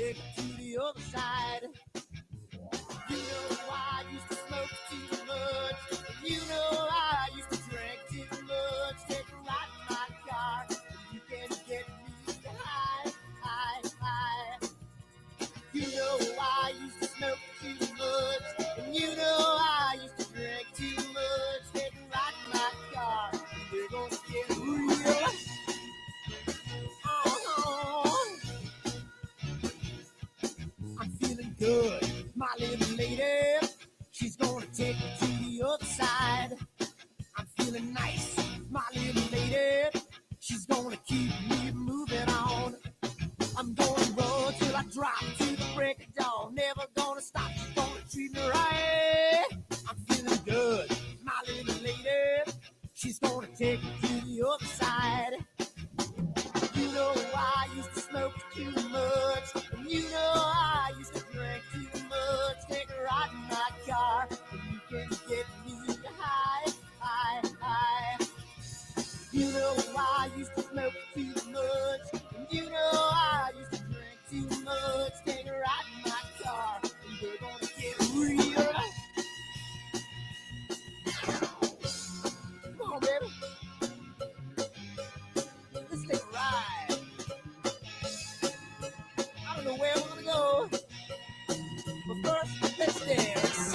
take it to the other side. You know I used to smoke too much. You know I used to drink too much. Take a ride in my car. You can get me high, high, high. You know I used to smoke too much. And you know I used to drink too much. Take a ride in my car. We're gonna get real. I'm feeling good. My little lady, she's gonna take me to the other side. I'm feeling nice. My little lady, she's gonna keep me moving on. I'm gonna run till I drop to the break of dawn. Never gonna stop. She's gonna treat me right. I'm feeling good. My little lady, she's gonna take me to the other side. You know I used to smoke too much. And you know I used to drink too much. Take a ride in my car, and you can get me high, high, high. You know I used to smoke too much. And you know I used to drink too much. Take a ride in my car, and we're gonna get real. Come on, baby. Let's take a ride. I don't know where we're gonna go, but first, let's dance.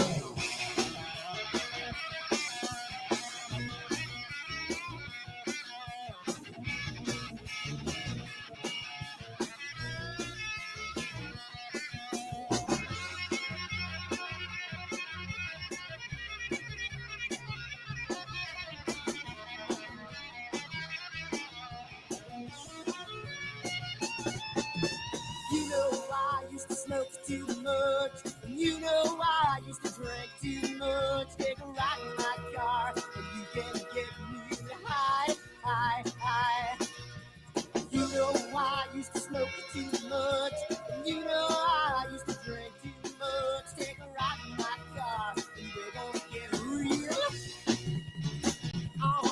You know I used to smoke too much. And you know I used to drink too much. Take a ride in my car, and you can get me high, high, high. You know I used to smoke too much. And you know I used to drink too much. Take a ride in my car, and we're gonna get real. Oh.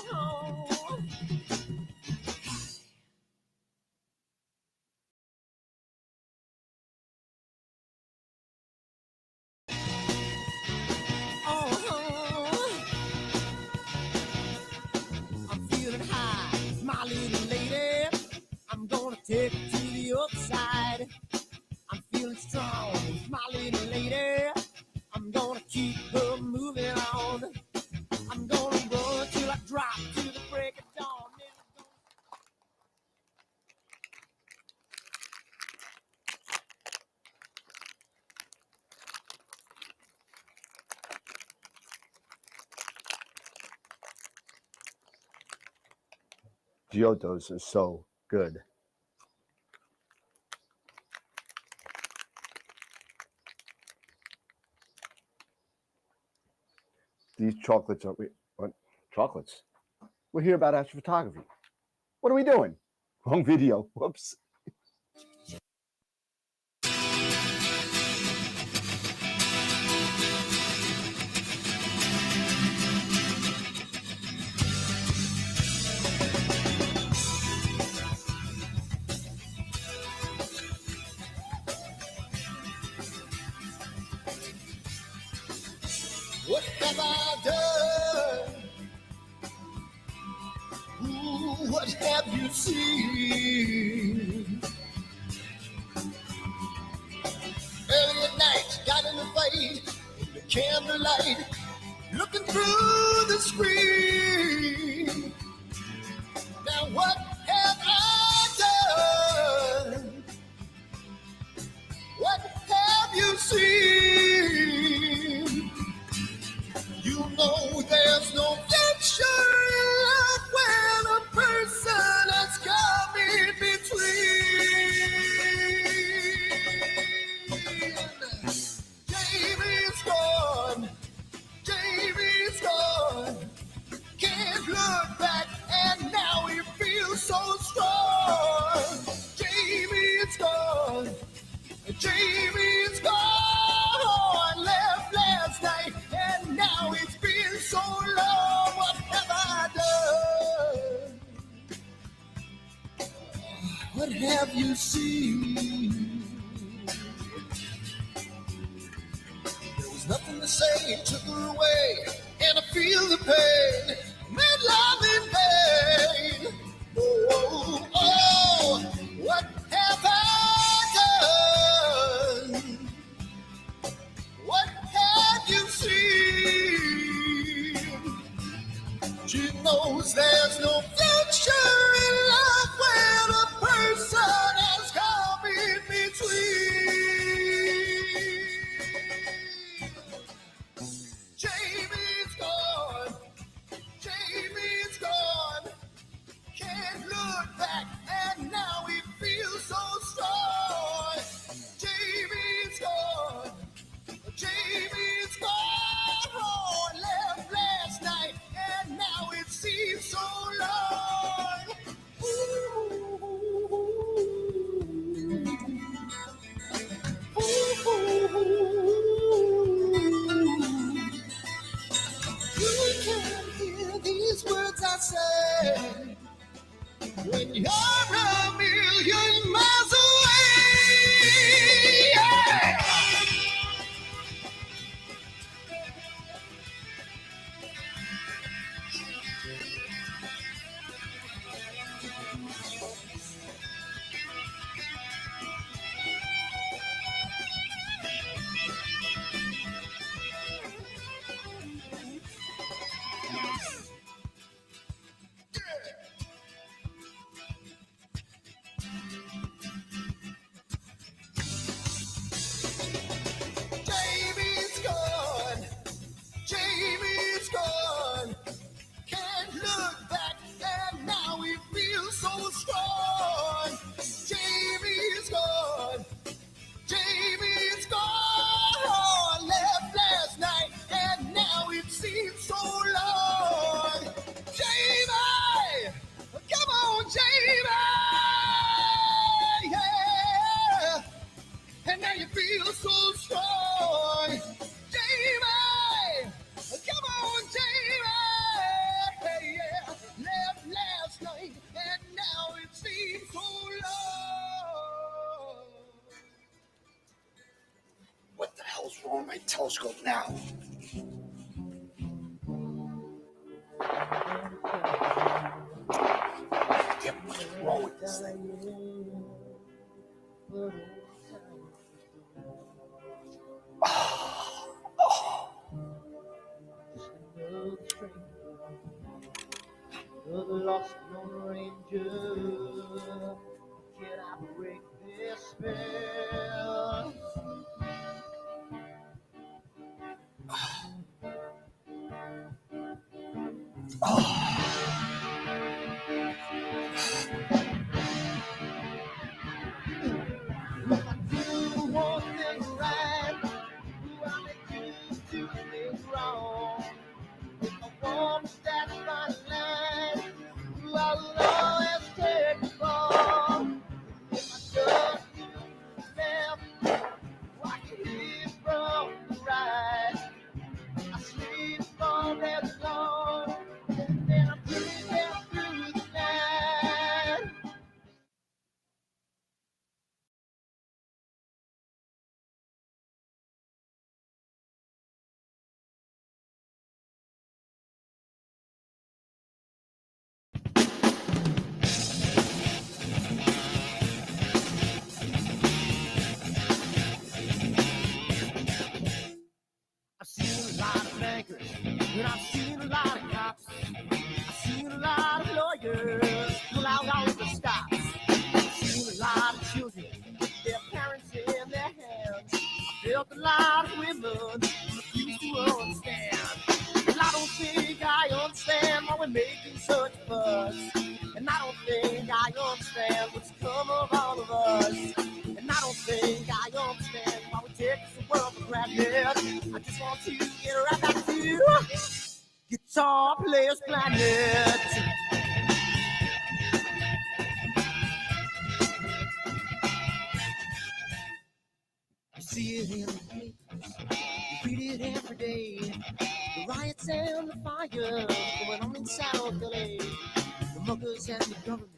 I'm feeling high, my little lady. I'm gonna take it to the other side. I'm feeling strong, my little lady. I'm gonna keep her moving on. I'm gonna run till I drop to the break of dawn. Giottos are so good. These chocolates are what? Chocolates. We're here about astrophotography. What are we doing? Wrong video. Whoops. What have I done? Ooh, what have you seen? Early at night, got in the fight, in the candlelight, looking through the screen. Now what have I done? What have you seen? You know there's no picture in love when a person has come in between. Jamie's gone, Jamie's gone. Can't look back and now he feels so strong. Jamie's gone, Jamie's gone. Left last night and now it's been so long. What have I done? What have you seen? say he took her away, and I feel the pain, made love in vain. Oh, oh, what have I done? What have you seen? She knows there's no future in love when a person has come in between. Jamie's gone. Jamie's gone. Can't look back, and now he feels so strong. Jamie's gone. Jamie's gone. Left last night, and now it seems so long. Ooh. You can hear these words I say when you're a million miles away. Yeah. Jamie's gone. Jamie's gone. Can't look back, and now he feels so strong. Jamie's gone. Jamie's gone. Left last night, and now it seems so long. Jamie, come on, Jamie. Yeah. And now you feel so strong. Jamie, come on, Jamie. Yeah. Left last night, and now it seems so long. What the hell's wrong with my telescope now? Yeah, what's wrong with this thing? The lost Lone Ranger, can I break this spell? Do one thing right, do I make you do things wrong? If I want to stand by the line, I will always take the fall. If I trust you left, I can hear from the right. I sleep all day long, and then I'm breathing through the night. I've seen a lot of bankers, and I've seen a lot of cops. I've seen a lot of lawyers pull out all of the stops. I've seen a lot of children with their parents in their hands. I felt a lot of women refuse to understand. And I don't think I understand why we're making such a fuss. And I don't think I understand what's come of all of us. And I don't think I understand why we take the world for granted. I just want to get right back to Guitar Players Planet. You see it in the papers, you read it every day. The riots and the fires going on in South LA. The muggers and the government,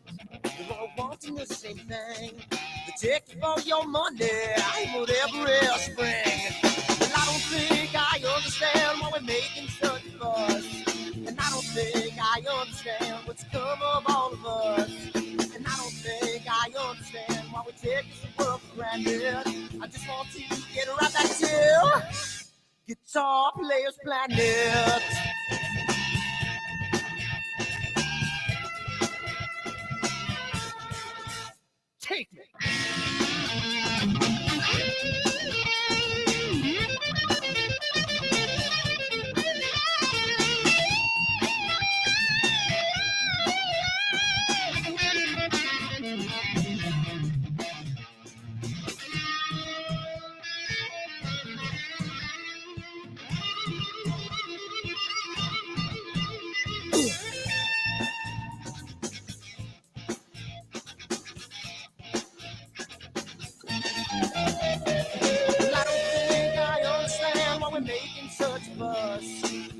they're all wanting the same thing. They take you for your money, I whatever else spring. Well, I don't think I understand Planet. I just want to get right back to Guitar Players Planet. Take me.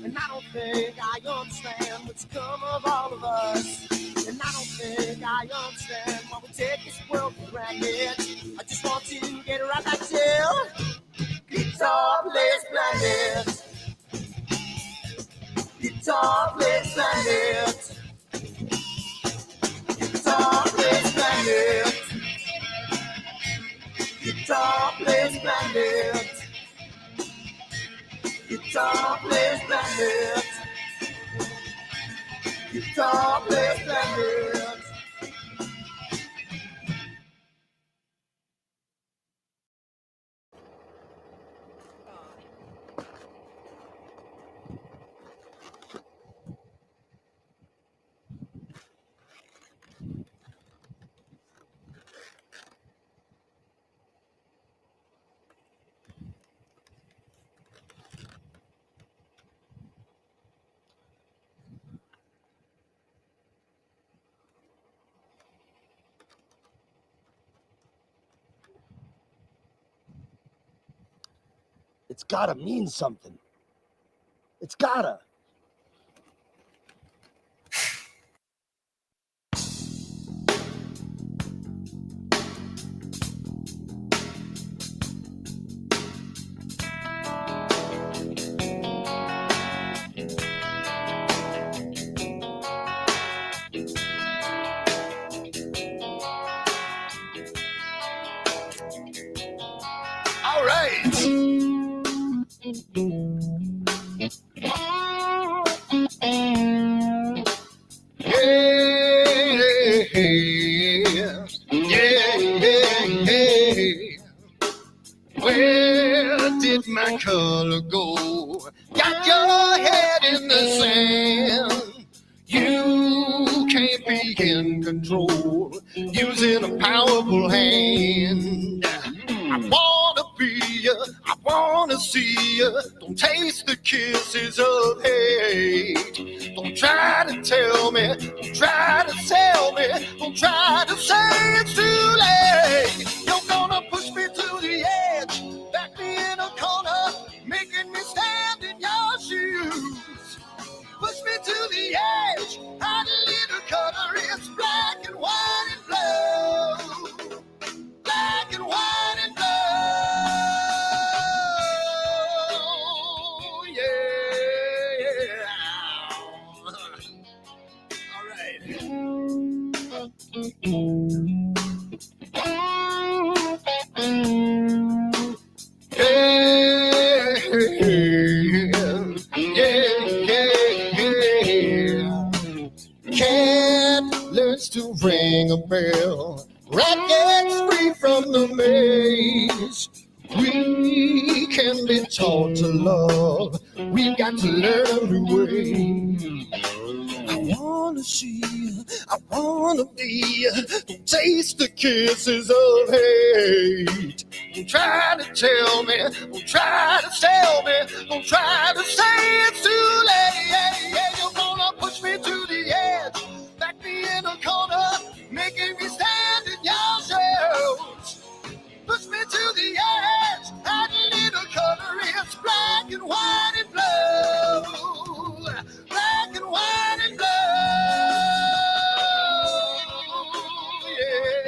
And I don't think I understand what's come of all of us. And I don't think I understand why we take this world for granted. I just want to get right back to Guitar Players Planet. Guitar Players Planet. Guitar Players Planet. Guitar Players Planet. Guitar Players Planet. Guitar Players Planet. It's gotta mean something. It's gotta. All right. Where did my color go? Got your head in the sand. You can't be in control, using a powerful hand. I wanna be you, I wanna see you. Don't taste the kisses of hate. Don't try to tell me, don't try to tell me, don't try to say it's too late. You're gonna push me to the edge, back me in a corner, making me stand in your shoes. Push me to the edge, hide a little color, it's black and white and blue. Black and white and blue, yeah. All right. Cat learns to ring a bell. Rat gets free from the maze. We can be taught to love. We've got to learn a new way. I wanna see you, I wanna be you. Don't taste the kisses of hate. Don't try to tell me, don't try to tell me, don't try to say it's too late. You're gonna push me to the edge, back me in a corner, making me stand in your shoes. Push me to the edge, add a little color, it's black and white and blue. Black and white and blue. Yeah.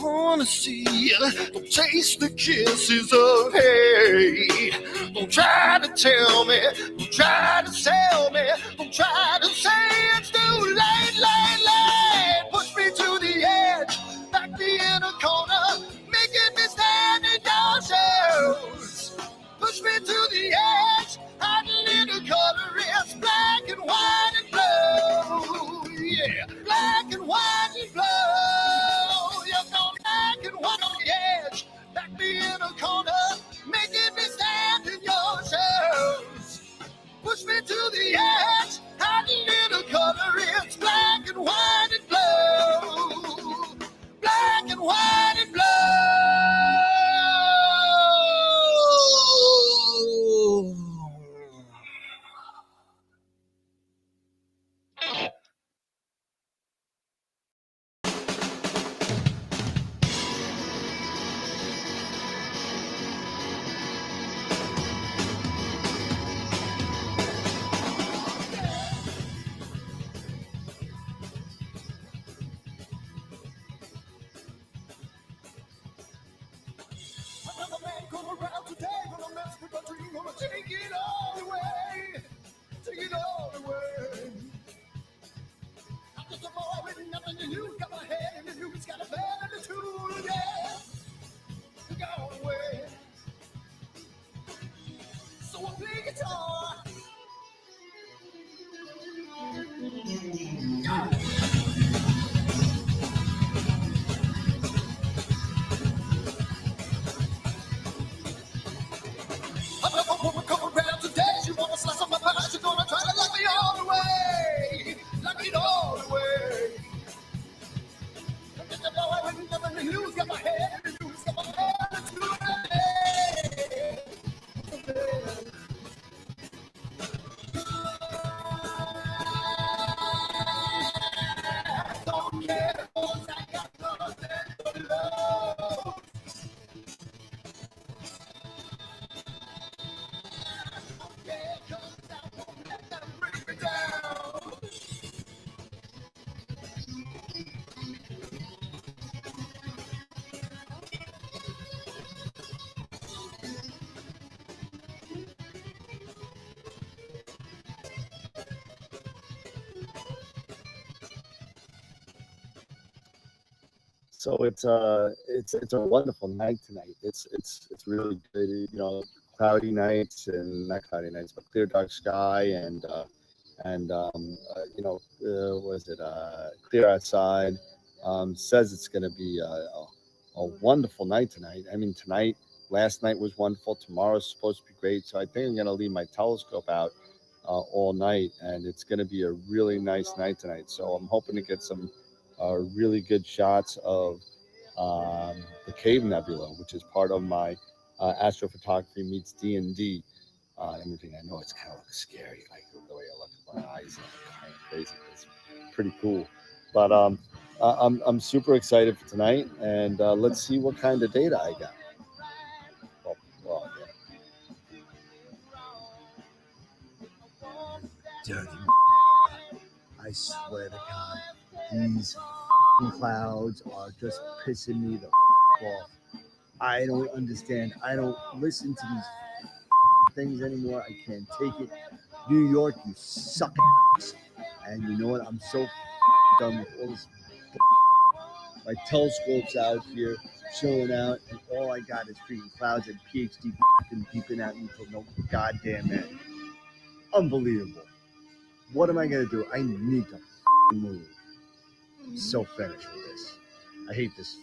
wanna see you. Don't taste the kisses of hate. Don't try to tell me, don't try to sell me, don't try to say it's too late, late. Push me to the edge, back me in a corner, making me stand in your shoes. Push me to the edge, hide a little color, it's black and white and blue. Yeah, black and white and blue. You're gone black and white on the edge, back me in a corner, making me stand in your shoes. Push me to the edge, hide a little color, it's black and white and blue. Black and white and blue. Another man come around today, gonna mess with my dream, gonna take it all away, take it all away. I'm just a boy with nothing to lose, got my head in the news, got a band and a tool, yeah, to go away. So I play guitar. Another woman come around today, she wanna slice up my pie, she gonna try to lock me all the way, lock it all the way. I'm just a boy with nothing to lose, got my head in the news, got my head in the tool, yeah. Don't care, 'cause I got nothing but love. Don't care, 'cause I won't let them bring me down. So it's a wonderful night tonight. It's really good. You know, cloudy nights and not cloudy nights, but clear dark sky and you know, was it clear outside? Says it's going to be a wonderful night tonight. I mean, tonight, last night was wonderful. Tomorrow's supposed to be great. So I think I'm going to leave my telescope out all night, and it's going to be a really nice night tonight. So I'm hoping to get some really good shots of the Cave Nebula, which is part of my astrophotography meets D&D. Everything. I know it's kind of scary, like the way I look at my eyes, kind of crazy. It's pretty cool, but I'm super excited for tonight, and let's see what kind of data I got. Well, yeah. Dirty. I swear to God, these clouds are just pissing me the off. I don't understand. I don't listen to these things anymore. I can't take it. New York, you suck. And you know what? I'm so done with all this. My telescope's out here, chilling out, and all I got is freaking clouds and PhD peeping at me for no goddamn end. Unbelievable. What am I gonna do? I need to move. I'm so finished with this. I hate this.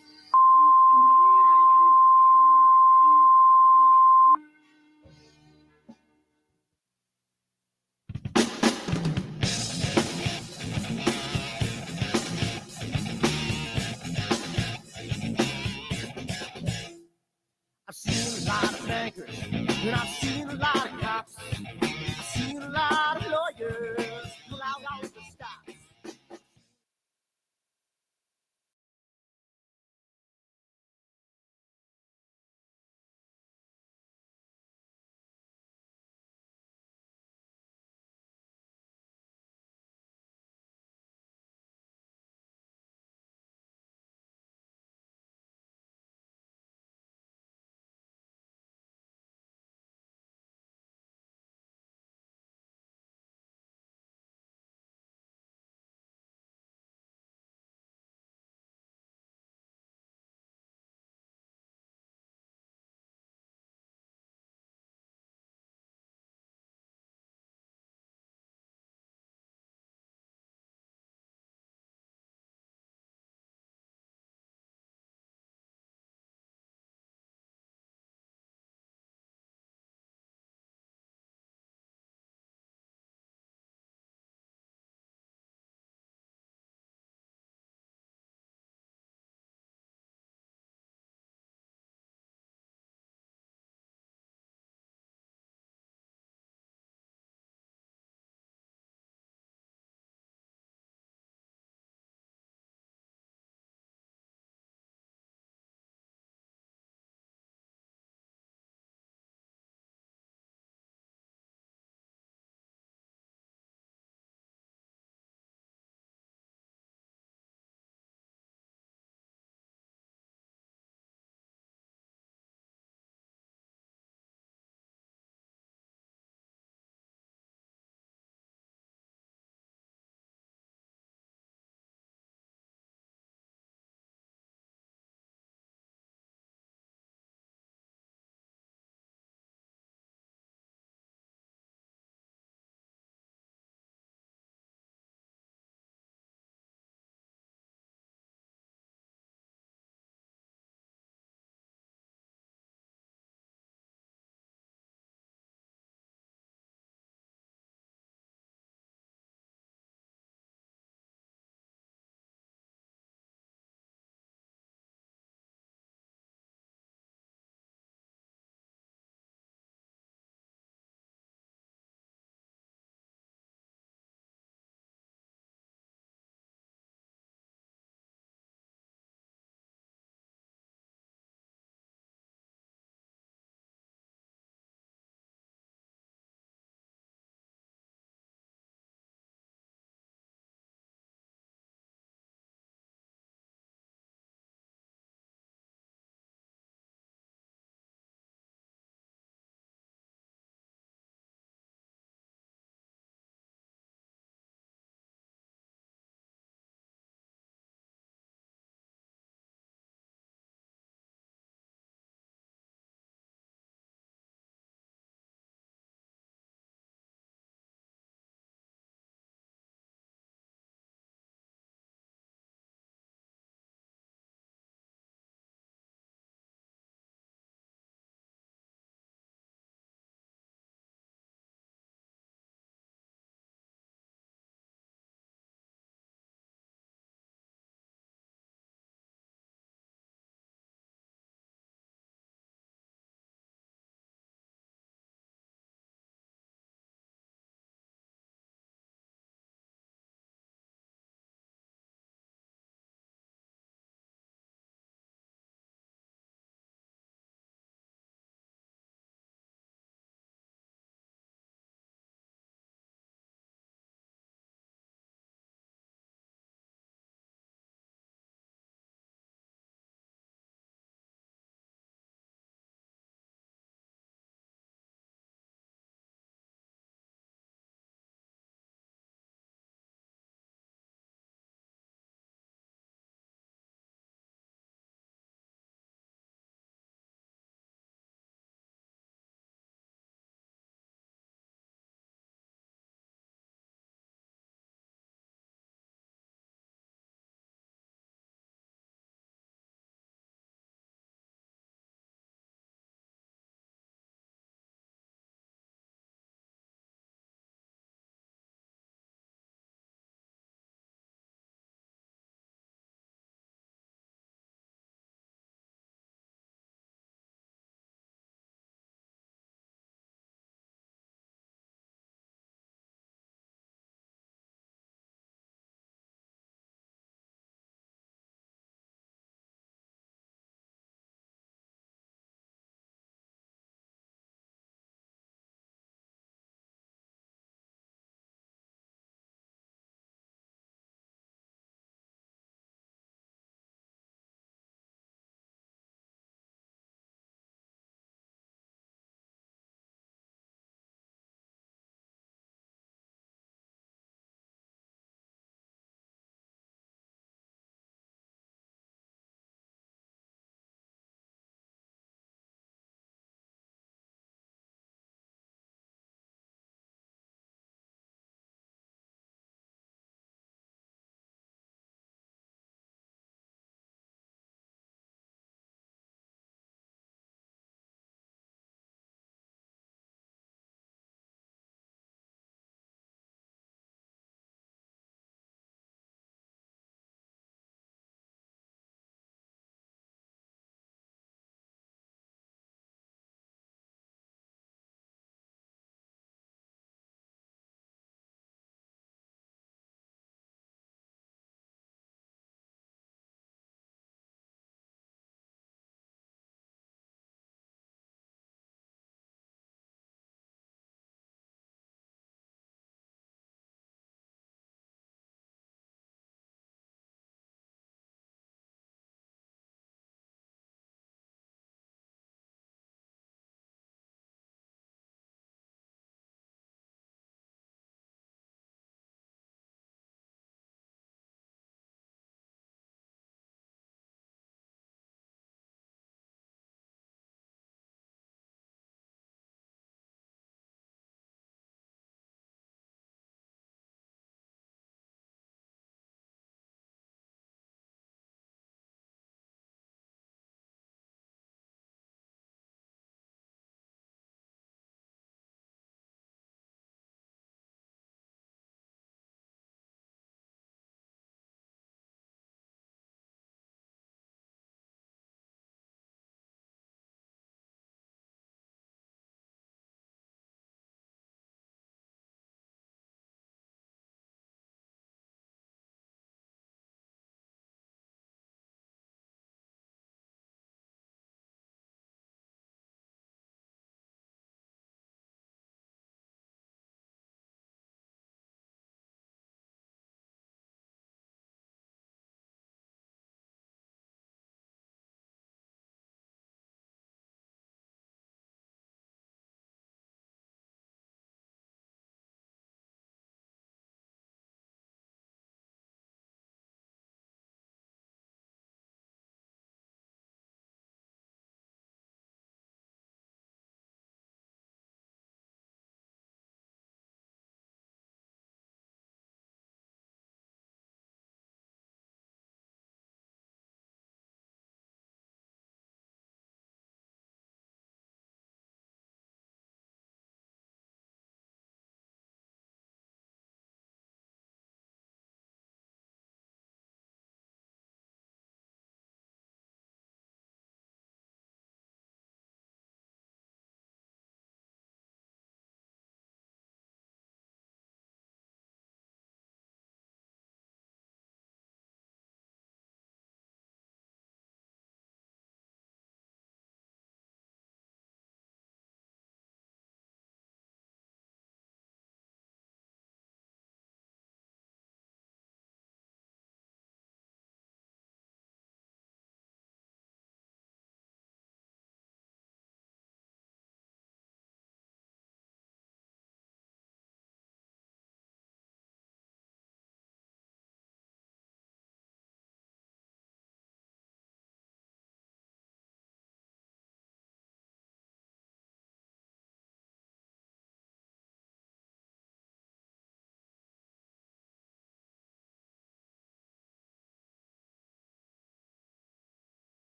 I've seen a lot of bankers, and I've seen a lot of cops. I've seen a lot of lawyers pull out all the stops.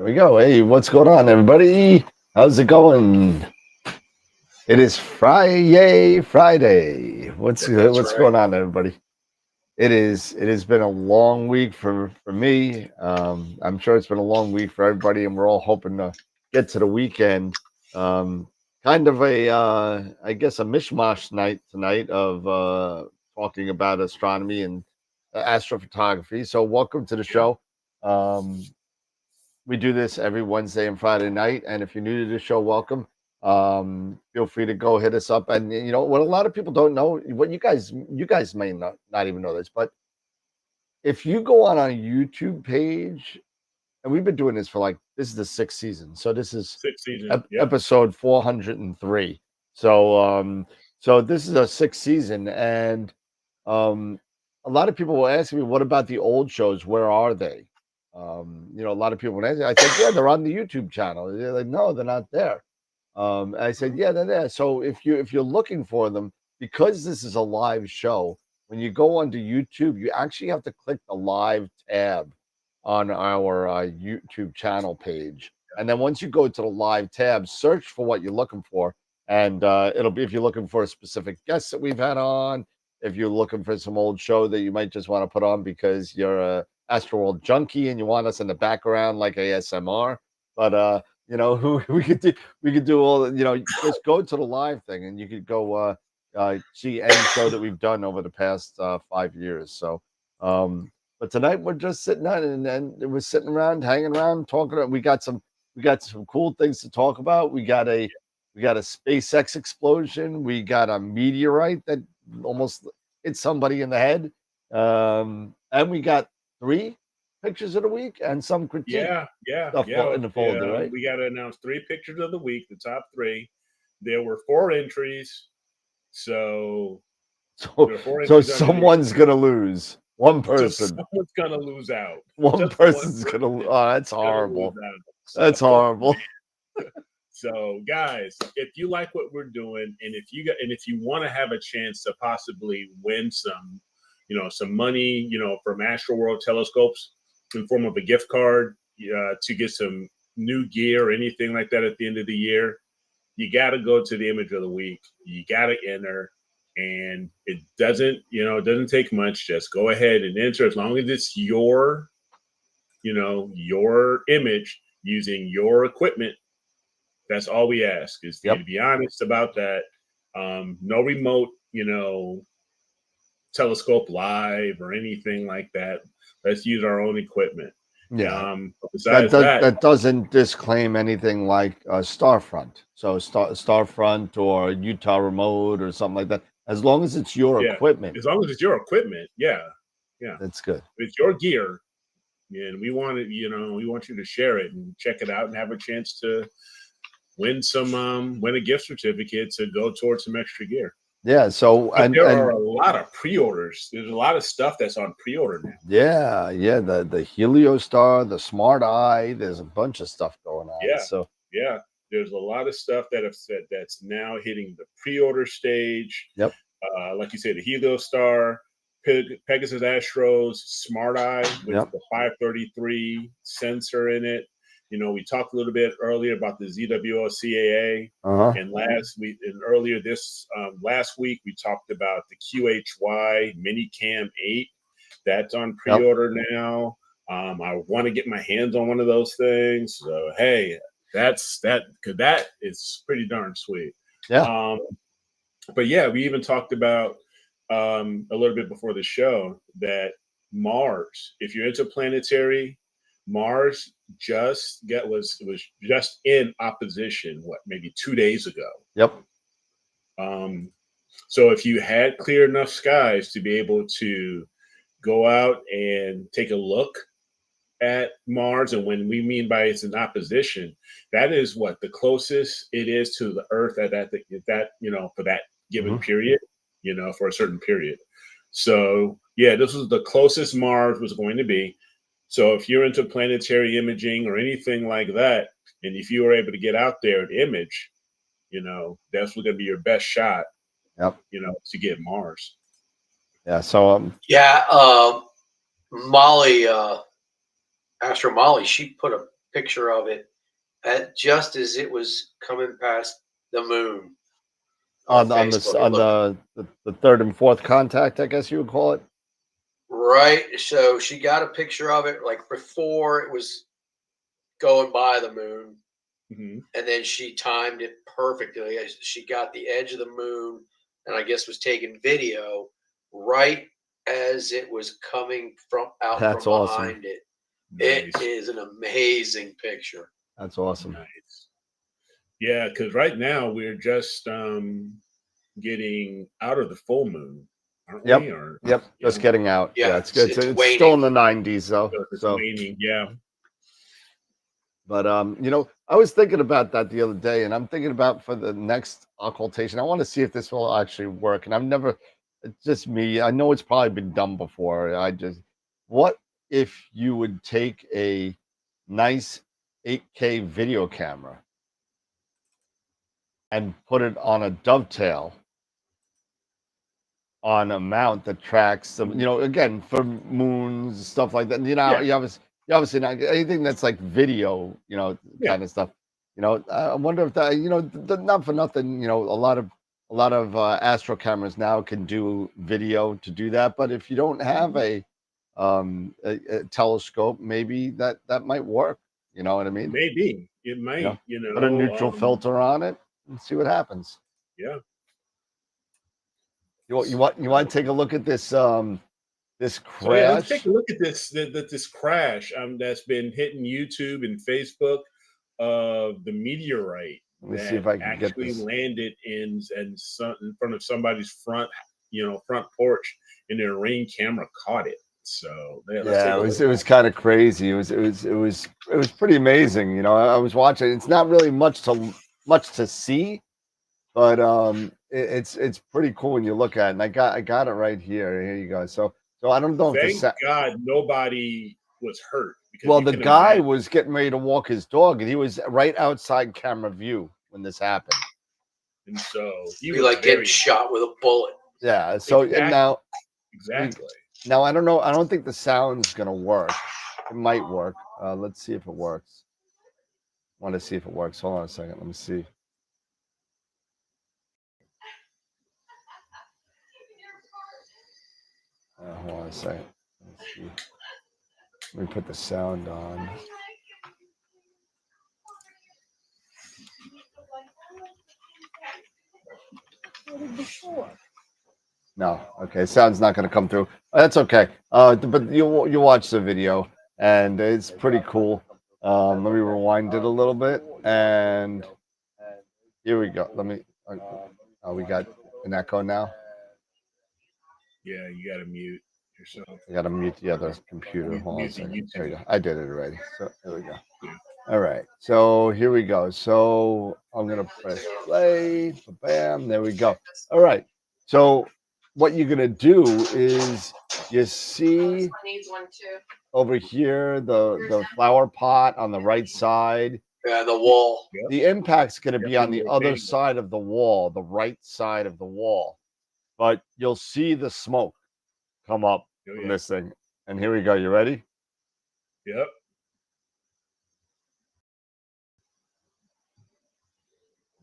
we go. Hey, what's going on, everybody? How's it going? It is Friday. What's going on, everybody? It has been a long week for me. I'm sure it's been a long week for everybody, and we're all hoping to get to the weekend. Kind of a I guess a mishmash night tonight of talking about astronomy and astrophotography. So welcome to the show. We do this every Wednesday and Friday night, and if you're new to the show, welcome. Feel free to go hit us up. And you know what, a lot of people don't know, what you guys may not even know this, but if you go on our YouTube page, and we've been doing this for this is the 6th season, so this is episode 403. So this is a 6th season, and a lot of people will ask me, what about the old shows, where are they? You know, a lot of people would ask me, I said, yeah, they're on the YouTube channel. They're like, no, they're not there. I said, yeah, they're there. So if you're looking for them, because this is a live show, when you go onto YouTube, you actually have to click the live tab on our YouTube channel page. And then once you go to the live tab, search for what you're looking for. And it'll be, if you're looking for a specific guest that we've had on, if you're looking for some old show that you might just want to put on because you're a AstroWorld junkie and you want us in the background like ASMR. But you know, we could do all, you know, just go to the live thing and you could go see any show that we've done over the past 5 years. So but tonight we're just sitting on, and we're sitting around, hanging around, talking. We got some cool things to talk about. We got a SpaceX explosion. We got a meteorite that almost hit somebody in the head. And we got 3 pictures of the week and some critique. Stuff in the folder, right? We got to announce 3 pictures of the week, the top 3. There were 4 entries, so someone's gonna lose. One person. Someone's gonna lose out. One person's gonna lose. Oh, that's horrible. That's horrible. So, guys, if you like what we're doing, and if you want to have a chance to possibly win some, you know, some money, you know, from AstroWorld telescopes in form of a gift card to get some new gear or anything like that at the end of the year, you got to go to the image of the week. You got to enter, and it doesn't take much. Just go ahead and enter, as long as it's your image using your equipment. That's all we ask, is to be honest about that. No remote, telescope live or anything like that. Let's use our own equipment. Yeah. Besides that doesn't disclaim anything like Starfront. So Starfront or Utah Remote or something like that. As long as it's your equipment. As long as it's your equipment, yeah. That's good. It's your gear, and we want it. We want you to share it and check it out and have a chance to win a gift certificate to go towards some extra gear. Yeah. So there are a lot of pre-orders. There's a lot of stuff that's on pre-order now. Yeah. The Heliostar, the Smart Eye. There's a bunch of stuff going on. Yeah. So there's a lot of stuff that's now hitting the pre-order stage. Yep. Like you said, the Heliostar, Pegasus Astro's Smart Eye with the 533 sensor in it. We talked a little bit earlier about the ZWO-CAA, and last week we talked about the QHY Minicam 8. That's on pre-order now. I want to get my hands on one of those things. So hey, that is pretty darn sweet. Yeah. But yeah, we even talked about a little bit before the show that Mars, if you're interplanetary, Mars was just in opposition, maybe 2 days ago. Yep. So if you had clear enough skies to be able to go out and take a look at Mars, and when we mean by it's in opposition, that is the closest it is to the Earth at that for that given period, for a certain period. So this was the closest Mars was going to be. So if you're into planetary imaging or anything like that, and if you were able to get out there and image, that's going to be your best shot. Yep. To get Mars. Yeah. So Molly, Astro Molly, she put a picture of it just as it was coming past the moon on Facebook. the third and fourth contact, I guess you would call it. Right. So she got a picture of it like before it was going by the moon. Mhm. And then she timed it perfectly. She got the edge of the moon and I guess was taking video right as it was coming from out That's from awesome. behind it. Nice. It is an amazing picture. That's awesome. Nice. Yeah, because right now we're just getting out of the full moon, aren't Yep. we? Or Yep, just getting out. Yeah, it's good. it's It's waning. still in the 90s though. it's So, waning. Yeah. but you know, I was thinking about that the other day, and I'm thinking about for the next occultation. I want to see if this will actually work. And I've never, it's just me. I know it's probably been done before. What if you would take a nice 8K video camera and put it on a dovetail on a mount that tracks some, you know, again, for moons, stuff like that. You know, Yeah. you obviously not anything that's like video, you know, Yeah. kind of stuff. You know, I wonder if that, you know, not for nothing, you know, a lot of astro cameras now can do video to do that. But if you don't have a telescope, maybe that might work. You know what I mean? Maybe it might. You know, put a neutral filter on it and see what happens. Yeah. You want to take a look at this this crash? So yeah, let's take a look at this crash that's been hitting YouTube and Facebook of the meteorite Let me that see if I can get actually this. landed in front of somebody's front porch, and their Ring camera caught it. So Yeah, it was kind of crazy. It was pretty amazing. You know, I was watching. It's not really much to see, but it's pretty cool when you look at it. And I got it right here. Here you go. So I don't know if Thank God nobody was hurt. Because well, you the can guy imagine- was getting ready to walk his dog, and he was right outside camera view when this happened. and so he Be was like getting very shot with a bullet. Yeah. So Exactly. and now exactly. now I don't know. I don't think the sound's gonna work. It might work. Let's see if it works. Want to see if it works. Hold on a second. Let me see. Hold on a second. Let's see. Let me put the sound on. No, okay. Sound's not going to come through. That's okay. But you watch the video, and it's pretty cool. Let me rewind it a little bit, and here we go. Let me. We got an echo now. Yeah, you got to mute yourself. I got to mute the other computer. Hold on a Mute the second. There we YouTube. go. I did it already. So there we go. Yeah. All right. So here we go. So I'm gonna press play. Bam. There we go. All right. So what you're gonna do is you see over here the flower pot on the right side. Yeah, the wall. Yep. The impact's gonna be on the Definitely other rotating. side of the wall, the right side of the wall. But you'll see the smoke come up Oh, from yeah. this thing. And here we go. You ready? Yep.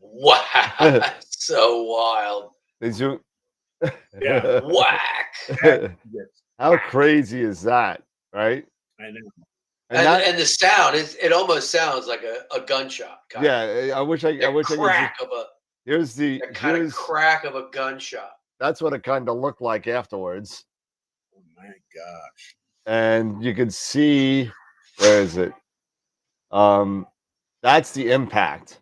Wow. So wild. They zoom. Yeah. Whack. Yes, How crazy is that, right? I know. And the sound, it almost sounds like a gunshot. kind of. Yeah, I wish I could. Crack of a Here's the kind of crack of a gunshot. that's what it kind of looked like afterwards, Oh my gosh. and you could see where is it? That's the impact.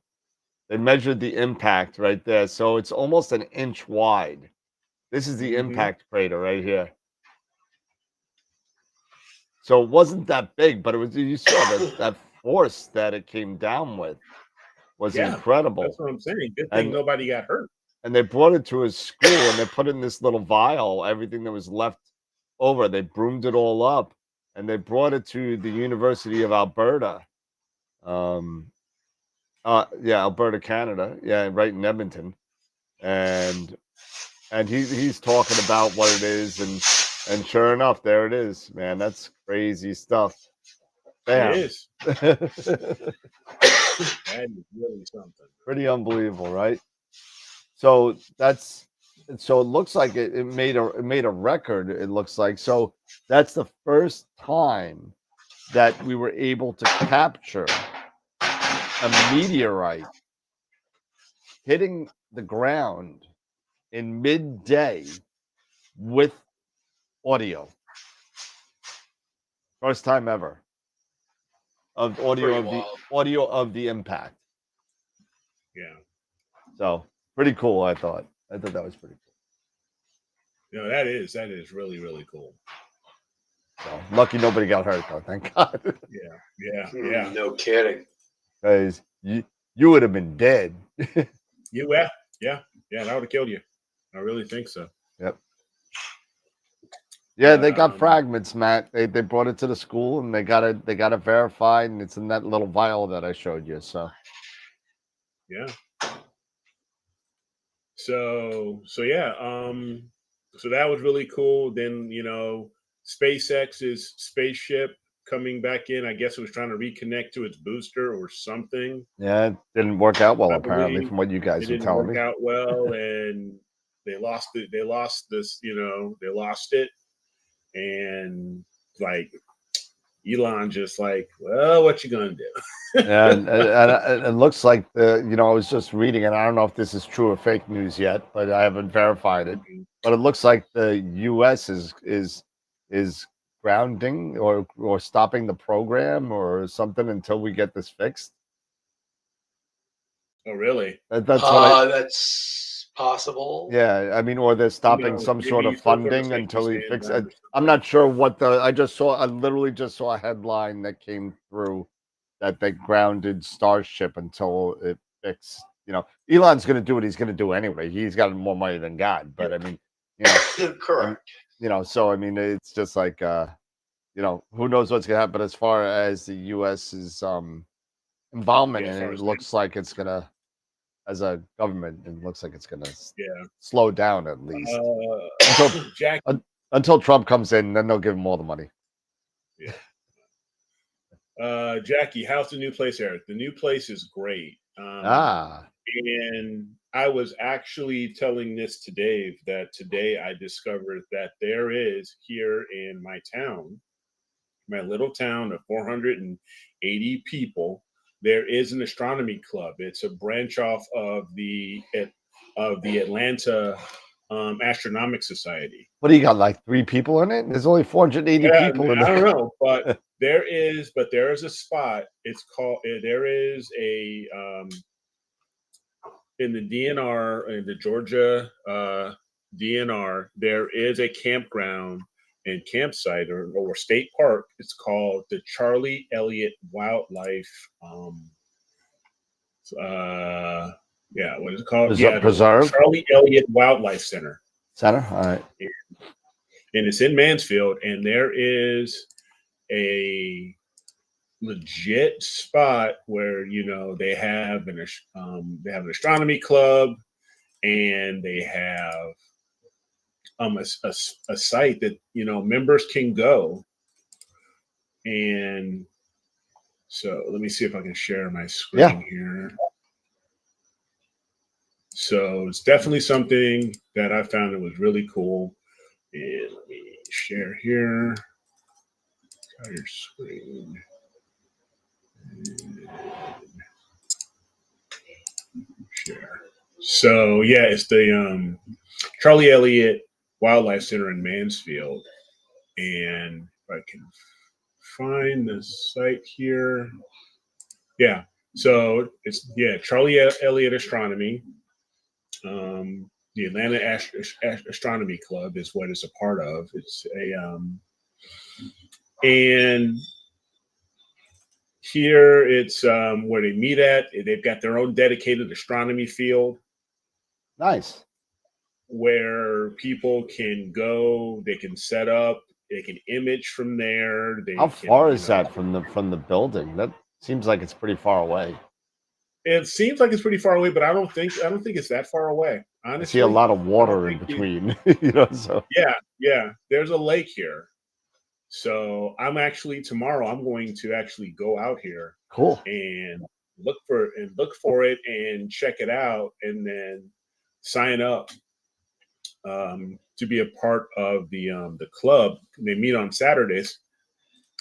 They measured the impact right there, so it's almost an inch wide. This is the Mhm. impact crater right here. So it wasn't that big, but it was. You saw that force that it came down with was Yeah, incredible. That's what I'm saying. Good thing And- nobody got hurt. And they brought it to his school, and they put it in this little vial, everything that was left over. They broomed it all up, and they brought it to the University of Alberta. Alberta, Canada. Yeah, right in Edmonton. And he's talking about what it is, and sure enough, there it is, man. That's crazy stuff. Bam. It is. That is really something. Pretty unbelievable, right? So that's so it looks like it made a record. It looks like so that's the first time that we were able to capture a meteorite hitting the ground in midday with audio. First time ever of audio of the impact. Yeah. So pretty cool. I thought that was pretty cool. No, that is really, really cool. So lucky nobody got hurt though. Thank God. Yeah. No kidding. Because you would have been dead. Yeah. That would have killed you. I really think so. Yep. Yeah, But, they got fragments, Matt. They brought it to the school and they got it verified, and it's in that little vial that I showed you. So yeah. So yeah. So that was really cool. Then SpaceX's spaceship coming back in. I guess it was trying to reconnect to its booster or something. yeah, it didn't work out well I apparently, believe from what you guys it were didn't telling work me. out well, and they lost it. They lost this. They lost it, and like Elon just like, well, what you gonna do? And it looks like I was just reading, and I don't know if this is true or fake news yet, but I haven't verified it. But it looks like the U.S. is grounding or stopping the program or something until we get this fixed. Oh, really? That's what that's possible. Yeah, I mean, or they're stopping some sort maybe of some sort of funding safety until he standard fixes or it. something. I'm not sure what I literally just saw a headline that came through that they grounded Starship until it fixed. Elon's going to do what he's going to do anyway. He's got more money than God, but I mean, Correct. so I mean, it's just like, who knows what's going to happen. But as far as the U.S.'s involvement Yeah, as in far it, as it looks like it's going to, as a government, it looks like it's going to Yeah. slow down at least Jackie, until Trump comes in. Then they'll give him all the money. Jackie, how's the new place, Eric? The new place is great. And I was actually telling this to Dave that today I discovered that there is here in my town, my little town of 480 people, there is an astronomy club. It's a branch off of the Atlanta Astronomic Society. What do you got? Like 3 people in it? There's only 480 people in it. I don't know, but there is a spot. It's called. There is a in the DNR, in the Georgia DNR. There is a campground and campsite or state park. It's called the Charlie Elliott Wildlife. What is it called? Preserve? Charlie Elliott Wildlife Center. All right. And it's in Mansfield, and there is a legit spot where they have an astronomy club, and they have a site that members can go. And so let me see if I can share my screen here. So it's definitely something that I found that was really cool. And let me share here. Got your screen. Share. So yeah, it's the Charlie Elliott Wildlife Center in Mansfield. And if I can find the site here. Yeah. So it's Charlie Elliott Astronomy. The Atlanta Astronomy Club is what it's a part of. It's and here it's where they meet at. They've got their own dedicated astronomy field. Nice. Where people can go, they can set up, they can image from there. How far is that from the building? That seems like it's pretty far away. It seems like it's pretty far away, but I don't think it's that far away. Honestly, I see a lot of water in between. So yeah. There's a lake here, So tomorrow I'm going to actually go out here Cool. and look for it and check it out, and then sign up to be a part of the club. They meet on Saturdays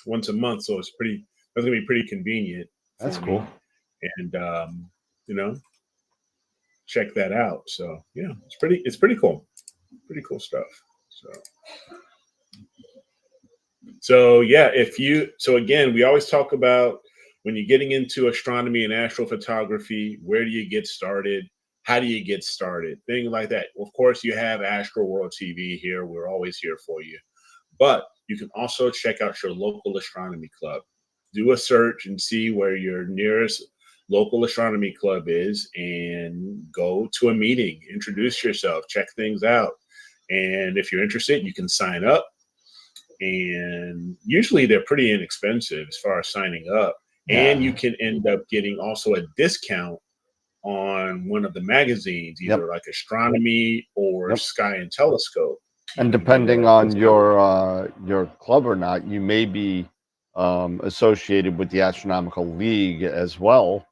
once a month, so that's gonna be pretty convenient. That's for cool. me. And check that out. So yeah, it's pretty cool. Pretty cool stuff. So yeah, so again, we always talk about when you're getting into astronomy and astrophotography, where do you get started? How do you get started? Things like that. Of course, you have AstroWorld TV here. We're always here for you. But you can also check out your local astronomy club. Do a search and see where your nearest local astronomy club is, and go to a meeting, introduce yourself, check things out. And if you're interested, you can sign up. And usually they're pretty inexpensive as far as signing up. Yeah. And you can end up getting also a discount on one of the magazines, either like Astronomy or Sky and Telescope. And depending on your club or not, you may be associated with the Astronomical League as well.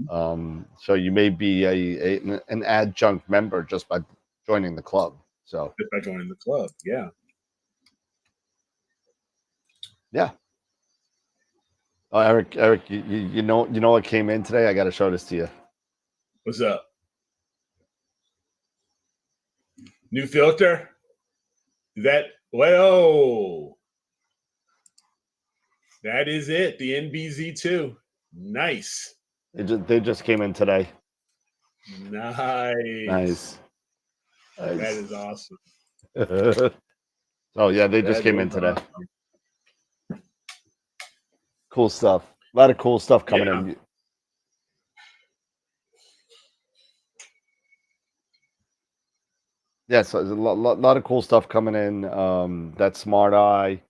So you may be an adjunct member just by joining the club. So just by joining the club, yeah. Oh, Eric, you know what came in today? I got to show this to you. What's up? New filter? That is it. The NBZ2. Nice. They just came in today. Nice. That is awesome. Oh yeah, they just came in today. Awesome. Cool stuff. A lot of cool stuff coming in. Yeah, so there's a lot of cool stuff coming in. That Smart Eye,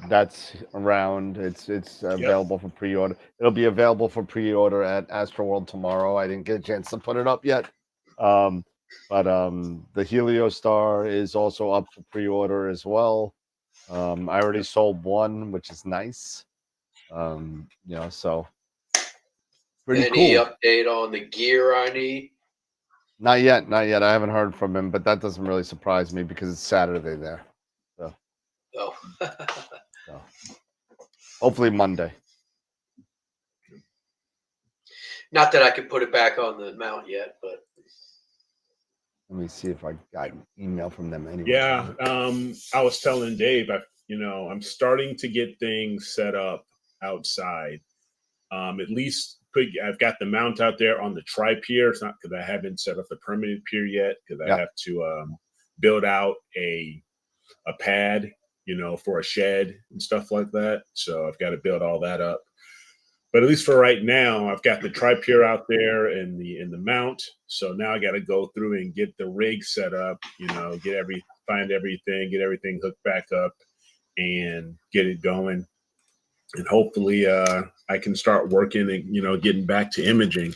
that's around. It's available for pre-order. It'll be available for pre-order at AstroWorld tomorrow. I didn't get a chance to put it up yet. But the Heliostar is also up for pre-order as well. I already sold one, which is nice. So pretty Any cool. update on the gear I need? Not yet. I haven't heard from him, but that doesn't really surprise me because it's Saturday there. So, so hopefully Monday. Not that I could put it back on the mount yet, but let me see if I got an email from them anyway. Yeah, I was telling Dave, I'm starting to get things set up outside. At least I've got the mount out there on the tri-pier. It's not because I haven't set up the permanent pier yet, because I have to build out a pad, for a shed and stuff like that. So I've got to build all that up. But at least for right now, I've got the tri-pier out there and the mount. So now I got to go through and get the rig set up, find everything, get everything hooked back up and get it going. And hopefully I can start working and, getting back to imaging.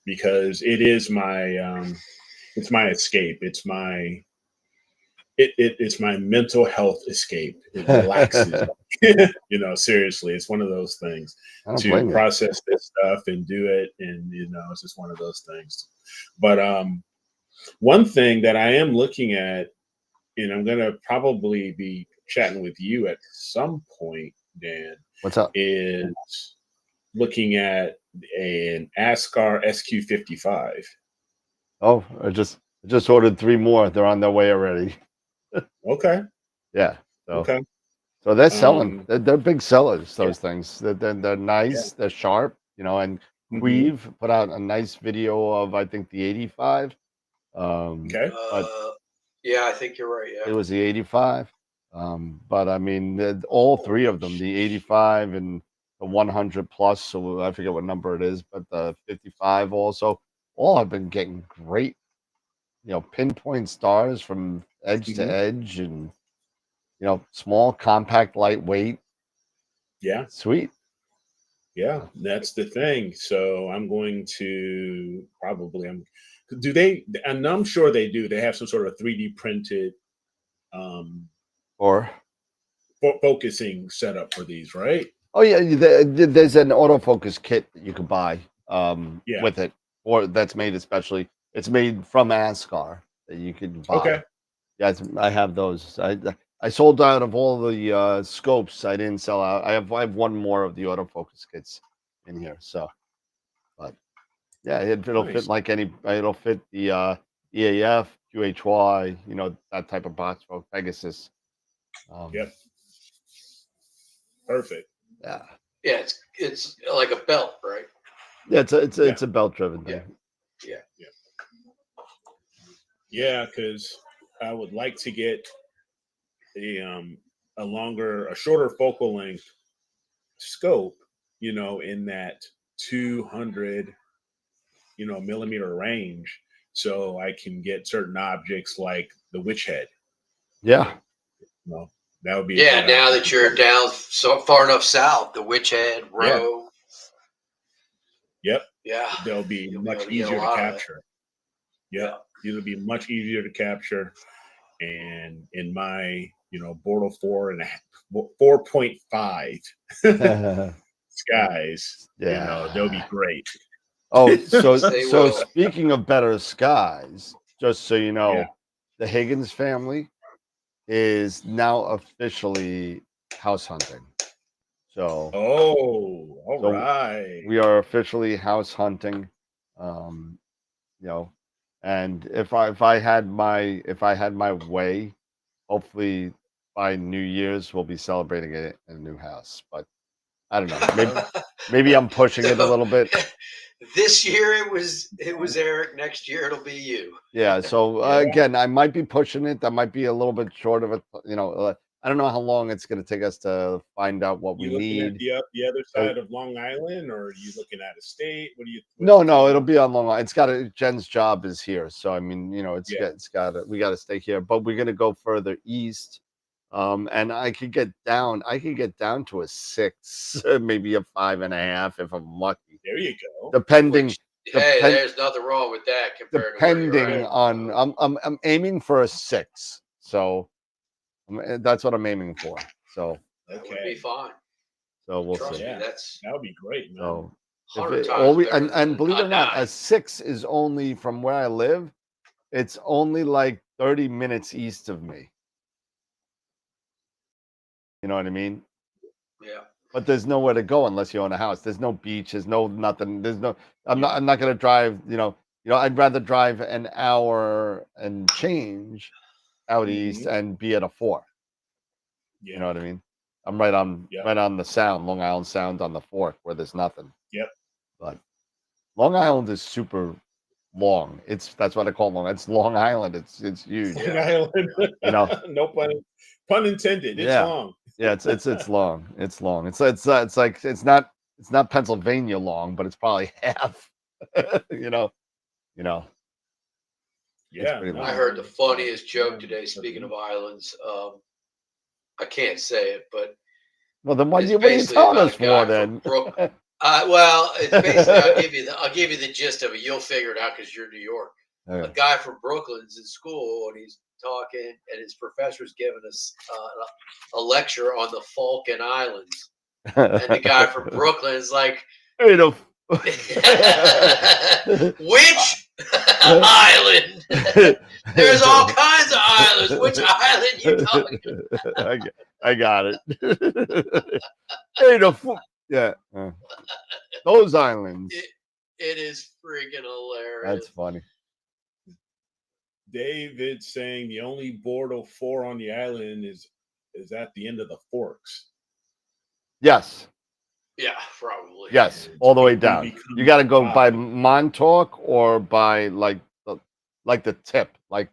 Because it is it's my escape. It's my mental health escape. It relaxes. Seriously, it's one of those things to process this stuff and do it. And, it's just one of those things. But one thing that I am looking at, and I'm going to probably be chatting with you at some point, Dan. What's up? Is looking at an ASCAR SQ55. Oh, I just ordered 3 more. They're on their way already. Okay. Yeah. So, okay. So they're selling. They're big sellers. Those things. They're nice. Yeah. They're sharp. And Queeve put out a nice video of I think the 85. Okay. Yeah, I think you're right. Yeah. It was the 85. But I mean, all 3 of them, the 85 and the 100 plus. So I forget what number it is, but the 55 also, all have been getting great, pinpoint stars from edge to edge, and small, compact, lightweight. Yeah. Sweet. Yeah, that's the thing. So I'm going to I'm sure they do. They have some sort of 3D printed Or focusing setup for these, right? oh yeah, there's an autofocus kit that you can buy Yeah. with it, or that's made especially. It's made from Ascar that you can buy. Okay. Yeah, I have those. I sold out of all the scopes. I didn't sell out. I have one more of the autofocus kits in here. So, but yeah, it'll fit Nice. like any. It'll fit the EAF, QHY, that type of box for Pegasus. Yep. Perfect. Yeah. Yeah, it's like a belt, right? Yeah, it's a belt driven thing. Yeah, because I would like to get a shorter focal length scope, in that 200, millimeter range, so I can get certain objects like the witch head. Yeah. Well, that would be now that you're down so far enough south, the Witch Head, Row. Yep. Yeah. They'll be You'll much able to get a easier to lot of it. capture. Yep. It'll be much easier to capture. And in my, Bortle 4.5 skies, they'll be great. Oh, so They will. speaking of better skies, just so you know, Yeah. the Higgins family is now officially house hunting. So Oh, all right. we are officially house hunting. And if I had my way, hopefully by New Year's we'll be celebrating it in a new house. But I don't know. Maybe I'm pushing it a little bit. This year it was Eric. Next year it'll be you. Yeah. So again, I might be pushing it. That might be a little bit short of it. I don't know how long it's going to take us to find out what we looking need. at the other side of Long Island, or are you looking at a state? What do you? No, it'll be on Long Island. It's got Jen's job is here, so I mean, we got to stay here, but we're gonna go further east. And I could get down to a 6, maybe a 5.5 if I'm lucky. There you go. Depending. There's nothing wrong with that compared to where you're at. on, I'm aiming for a 6, so that's what I'm aiming for. So that would be fine. So we'll Trust see. me, that would be great, man. So 100 times better and believe it or not, nine. a 6 is only from where I live. It's only like 30 minutes east of me. You know what I mean? Yeah. But there's nowhere to go unless you own a house. There's no beach. There's no nothing. I'm not going to drive. I'd rather drive an hour and change out east and be at a 4. Yeah. You know what I mean? I'm right on the Sound, Long Island Sound on the Fork, where there's nothing. Yep. But Long Island is super long. That's what I call Long. It's Long Island. It's huge. Long Island. No pun intended. It's long. Yeah, it's long. It's long. It's like it's not Pennsylvania long, but it's probably half. Yeah. I heard the funniest joke today. Speaking of islands, I can't say it, but well, then what are you telling us for then? Well, it's basically I'll give you the gist of it. You'll figure it out because you're New York. Okay. A guy from Brooklyn's in school and he's talking, and his professor's giving us a lecture on the Falkland Islands, and the guy from Brooklyn is like, "Hey, no." Which island? There's all kinds of islands. Which island you talking about? I got it. Hey, no. Yeah. Those islands. It is freaking hilarious. That's funny. David saying the only Bortle 4 on the island is at the end of the forks. Yes. Yeah, probably. Yes, all the way down. You got to go by Montauk or by like the tip, like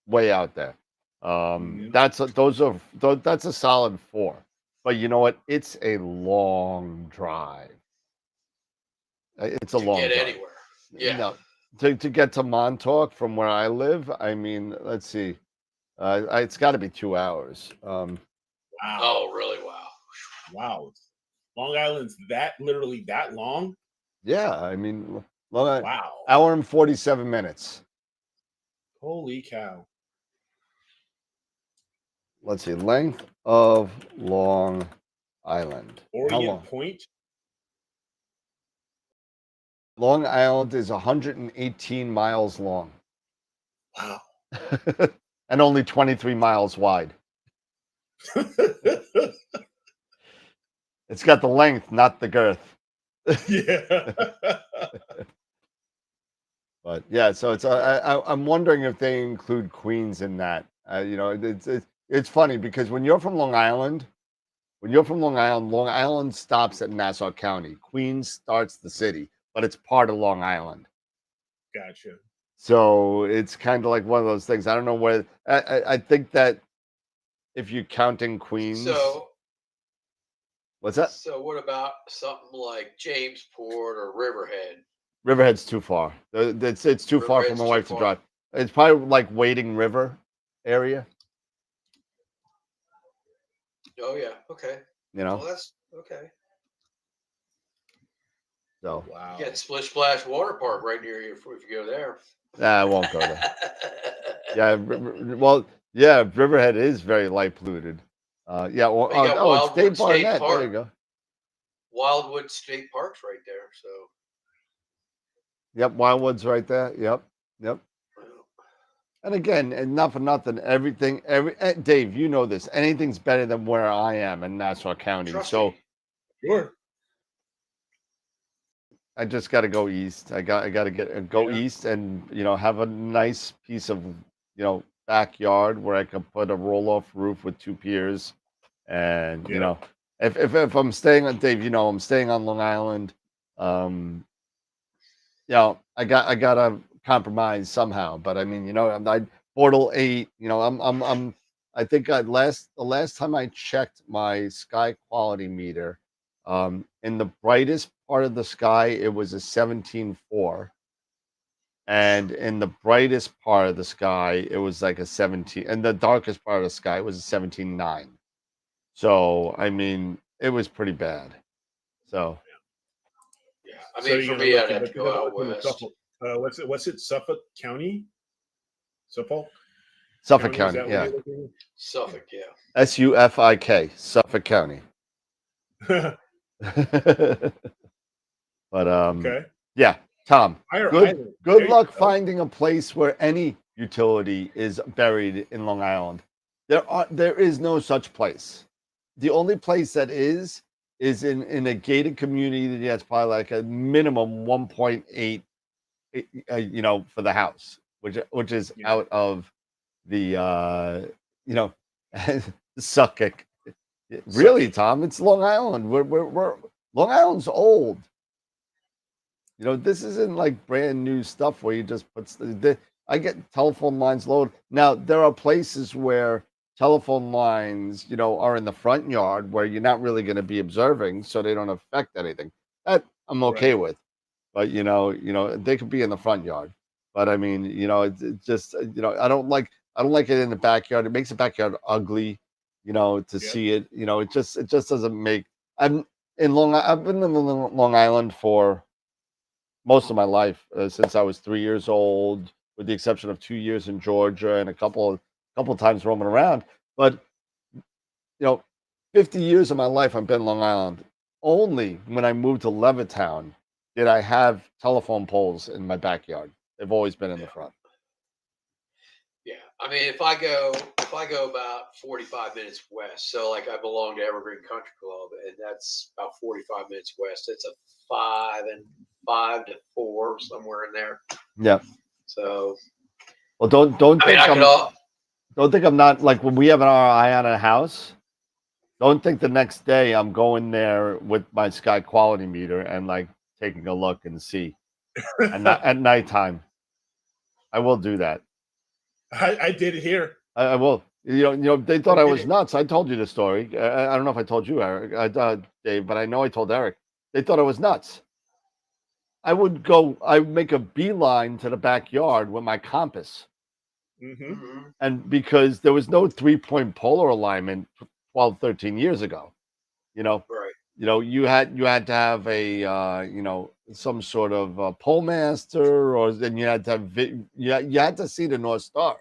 way out there. That's a solid 4. But you know what? It's a long drive. It's a long drive. Get anywhere. Yeah. No, to get to Montauk from where I live, I mean, let's see. It's got to be 2 hours. Wow. Oh, really? Wow. Wow. Long Island's literally that long? Yeah, I mean, wow. Hour and 47 minutes. Holy cow. let's see, length of Long Island. How Orient long? Point. Long Island is 118 miles long Wow. and only 23 miles wide. It's got the length, not the girth. Yeah. But yeah, so it's I'm wondering if they include Queens in that. You know, it's funny because when you're from Long Island, Long Island stops at Nassau County. Queens starts the city, but it's part of Long Island. Gotcha. So it's kind of like one of those things. I don't know where. I think that if you're counting Queens, So, what's that? so what about something like Jamesport or Riverhead? Riverhead's too far. It's too far for Riverhead's my too wife to far. drive. It's probably like Wading River area. Oh yeah. Okay. You Well, know, that's okay. so Wow. You got Splish Splash Water Park right near you if you go there. I won't go there. Yeah, well, yeah, Riverhead is very light polluted. Yeah, well, But you got oh, it's State Wildwood State Barnett. There you Park. go. Wildwood State Park's right there. So Yep, Wildwood's right there. Yep. And again, and not for nothing, Dave, you know this. Anything's better than where I am in Nassau County. trust So me. Sure. I just got to go east. I got to go Yeah. east and have a nice piece of backyard where I can put a roll off roof with two piers, and Yeah. if I'm staying on Dave, I'm staying on Long Island. Um, I gotta compromise somehow. But I mean, I Portal 8. I think the last time I checked my sky quality meter, in the brightest part of the sky, it was a 17.4, and in the brightest part of the sky, it was like a 17, and the darkest part of the sky was a 17.9. So I mean, it was pretty bad. So Yeah. I So mean, you're for gonna me, look I'd in have the, to you're go gonna out look in the west. Suffolk. What's it? Suffolk County. Suffolk Suffolk County. Is County, that what yeah, you're looking Suffolk, yeah. SUFIK, Suffolk County. at? But Okay. yeah, Tom, Fire good Island. good There you luck go. finding a place where any utility is buried in Long Island. There is no such place. The only place that is in a gated community that's probably like a minimum 1.8, for the house, which is Yeah. out of the you know Suffolk. Really, Suffolk. Tom, it's Long Island. We're Long Island's old. This isn't like brand new stuff where you just put. I get telephone lines loaded. Now there are places where telephone lines, are in the front yard where you're not really going to be observing, so they don't affect anything. That I'm okay Right. with, but they could be in the front yard. But I mean, it's just I don't like it in the backyard. It makes the backyard ugly, to Yep. see it. It just doesn't make. I've been in Long Island for most of my life, since I was 3 years old, with the exception of 2 years in Georgia and a couple of times roaming around. But you know, 50 years of my life I've been Long Island. Only when I moved to Levittown did I have telephone poles in my backyard. They've always been in the Yeah. front. Yeah. I mean, if I go about 45 minutes west, so like I belong to Evergreen Country Club, and that's about 45 minutes west. It's a 5 to 4 somewhere in there. Yeah. So Well, don't I mean, think I could all. don't think I'm not, like, when we have our eye on a house. Don't think the next day I'm going there with my sky quality meter and like taking a look and see. And not at nighttime. I will do that. I did it here. I will. They thought I I did was it. nuts. I told you the story. I don't know if I told you, Eric, Dave, but I know I told Eric. They thought I was nuts. I would make a beeline to the backyard with my compass. Hmm. Mhm. And because there was no 3-point polar alignment 12, 13 years ago, you know, Right. you had to have a some sort of pole master, or then you had to have you had to see the North Star.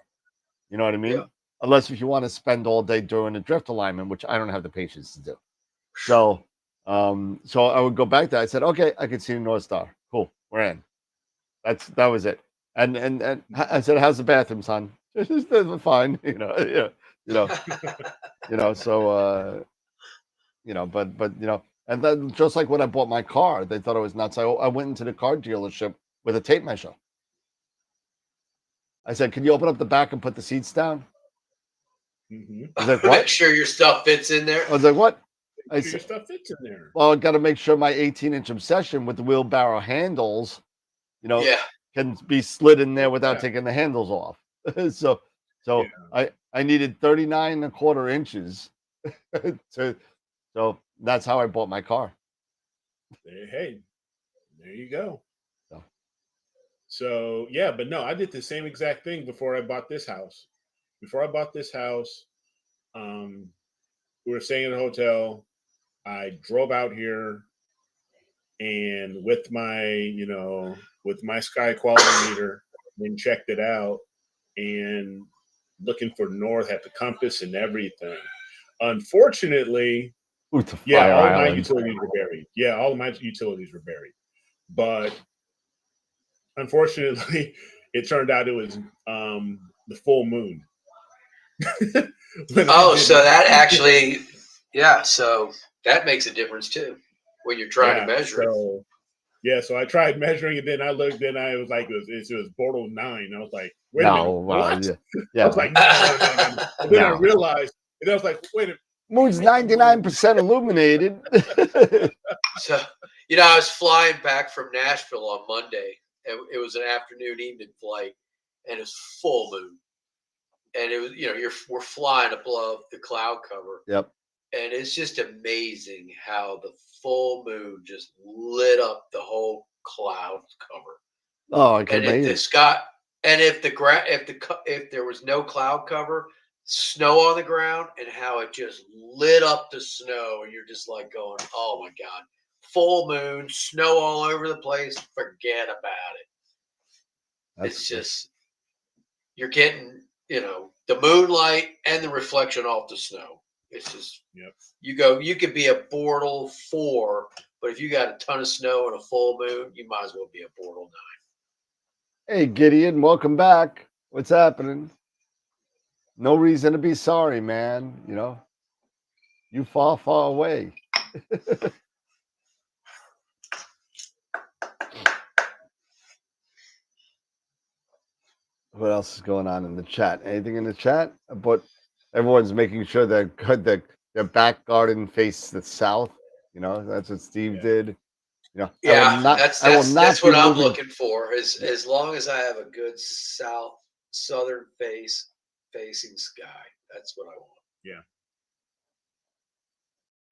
You know what I Yeah. mean? unless if you want to spend all day doing a drift alignment, which I don't have the patience to do. So, so I would go back there. I said, okay, I can see the North Star. Cool, we're in. That was it. And I said, how's the bathroom, son? Fine, you know, yeah, you know, you know. So, you know, but you know, and then just like when I bought my car, they thought I was nuts. I went into the car dealership with a tape measure. I said, can you open up the back and put the seats down? Mm-hmm. I was like, what? Make sure your stuff fits in there. I was like, what? I Your said, stuff fits in there. well, I got to make sure my 18-inch Obsession with the wheelbarrow handles, you know, Yeah. can be slid in there without Yeah. taking the handles off. so Yeah. I needed 39.25 inches so that's how I bought my car. Hey, there you go. So. So yeah, but no, I did the same exact thing before I bought this house. Before I bought this house, we were staying in a hotel. I drove out here, and with my, you know, with my sky quality meter, then checked it out, and looking for north, had the compass and everything. Unfortunately, Ooh, to yeah, Fire all of my Island. utilities were buried. Yeah, all of my utilities were buried. But unfortunately, it turned out it was the full moon. Oh, so that actually, yeah. So that makes a difference too when you're trying to measure it. Yeah, so I tried measuring it. Then I looked, then I was like, it was Bordeaux 9. I was like, wait a minute, what? Yeah. I was like, no. And then I realized, and I was like, wait a minute. Moon's 99% illuminated. So, you know, I was flying back from Nashville on Monday, and it was an afternoon evening flight, and it was full moon, and it was, you know, we're flying above the cloud cover. Yep. And it's just amazing how the full moon just lit up the whole cloud cover. Oh, I can and imagine. if the sky, and if there was no cloud cover, snow on the ground, and how it just lit up the snow, and you're just like going, "Oh my god!" Full moon, snow all over the place. Forget about it. It's just you're getting, you know, the moonlight and the reflection off the snow. It's just you could be a Bortle 4, but if you got a ton of snow and a full moon, you might as well be a Bortle 9. Hey, Gideon, welcome back. What's happening? No reason to be sorry, man. You know, you far, far away. What else is going on in the chat? Anything in the chat? But everyone's making sure that their back garden faces the south. You know, that's what Steve did. You know, Yeah, that's what I'm looking for. As long as I have a good southern facing sky, that's what I want. Yeah.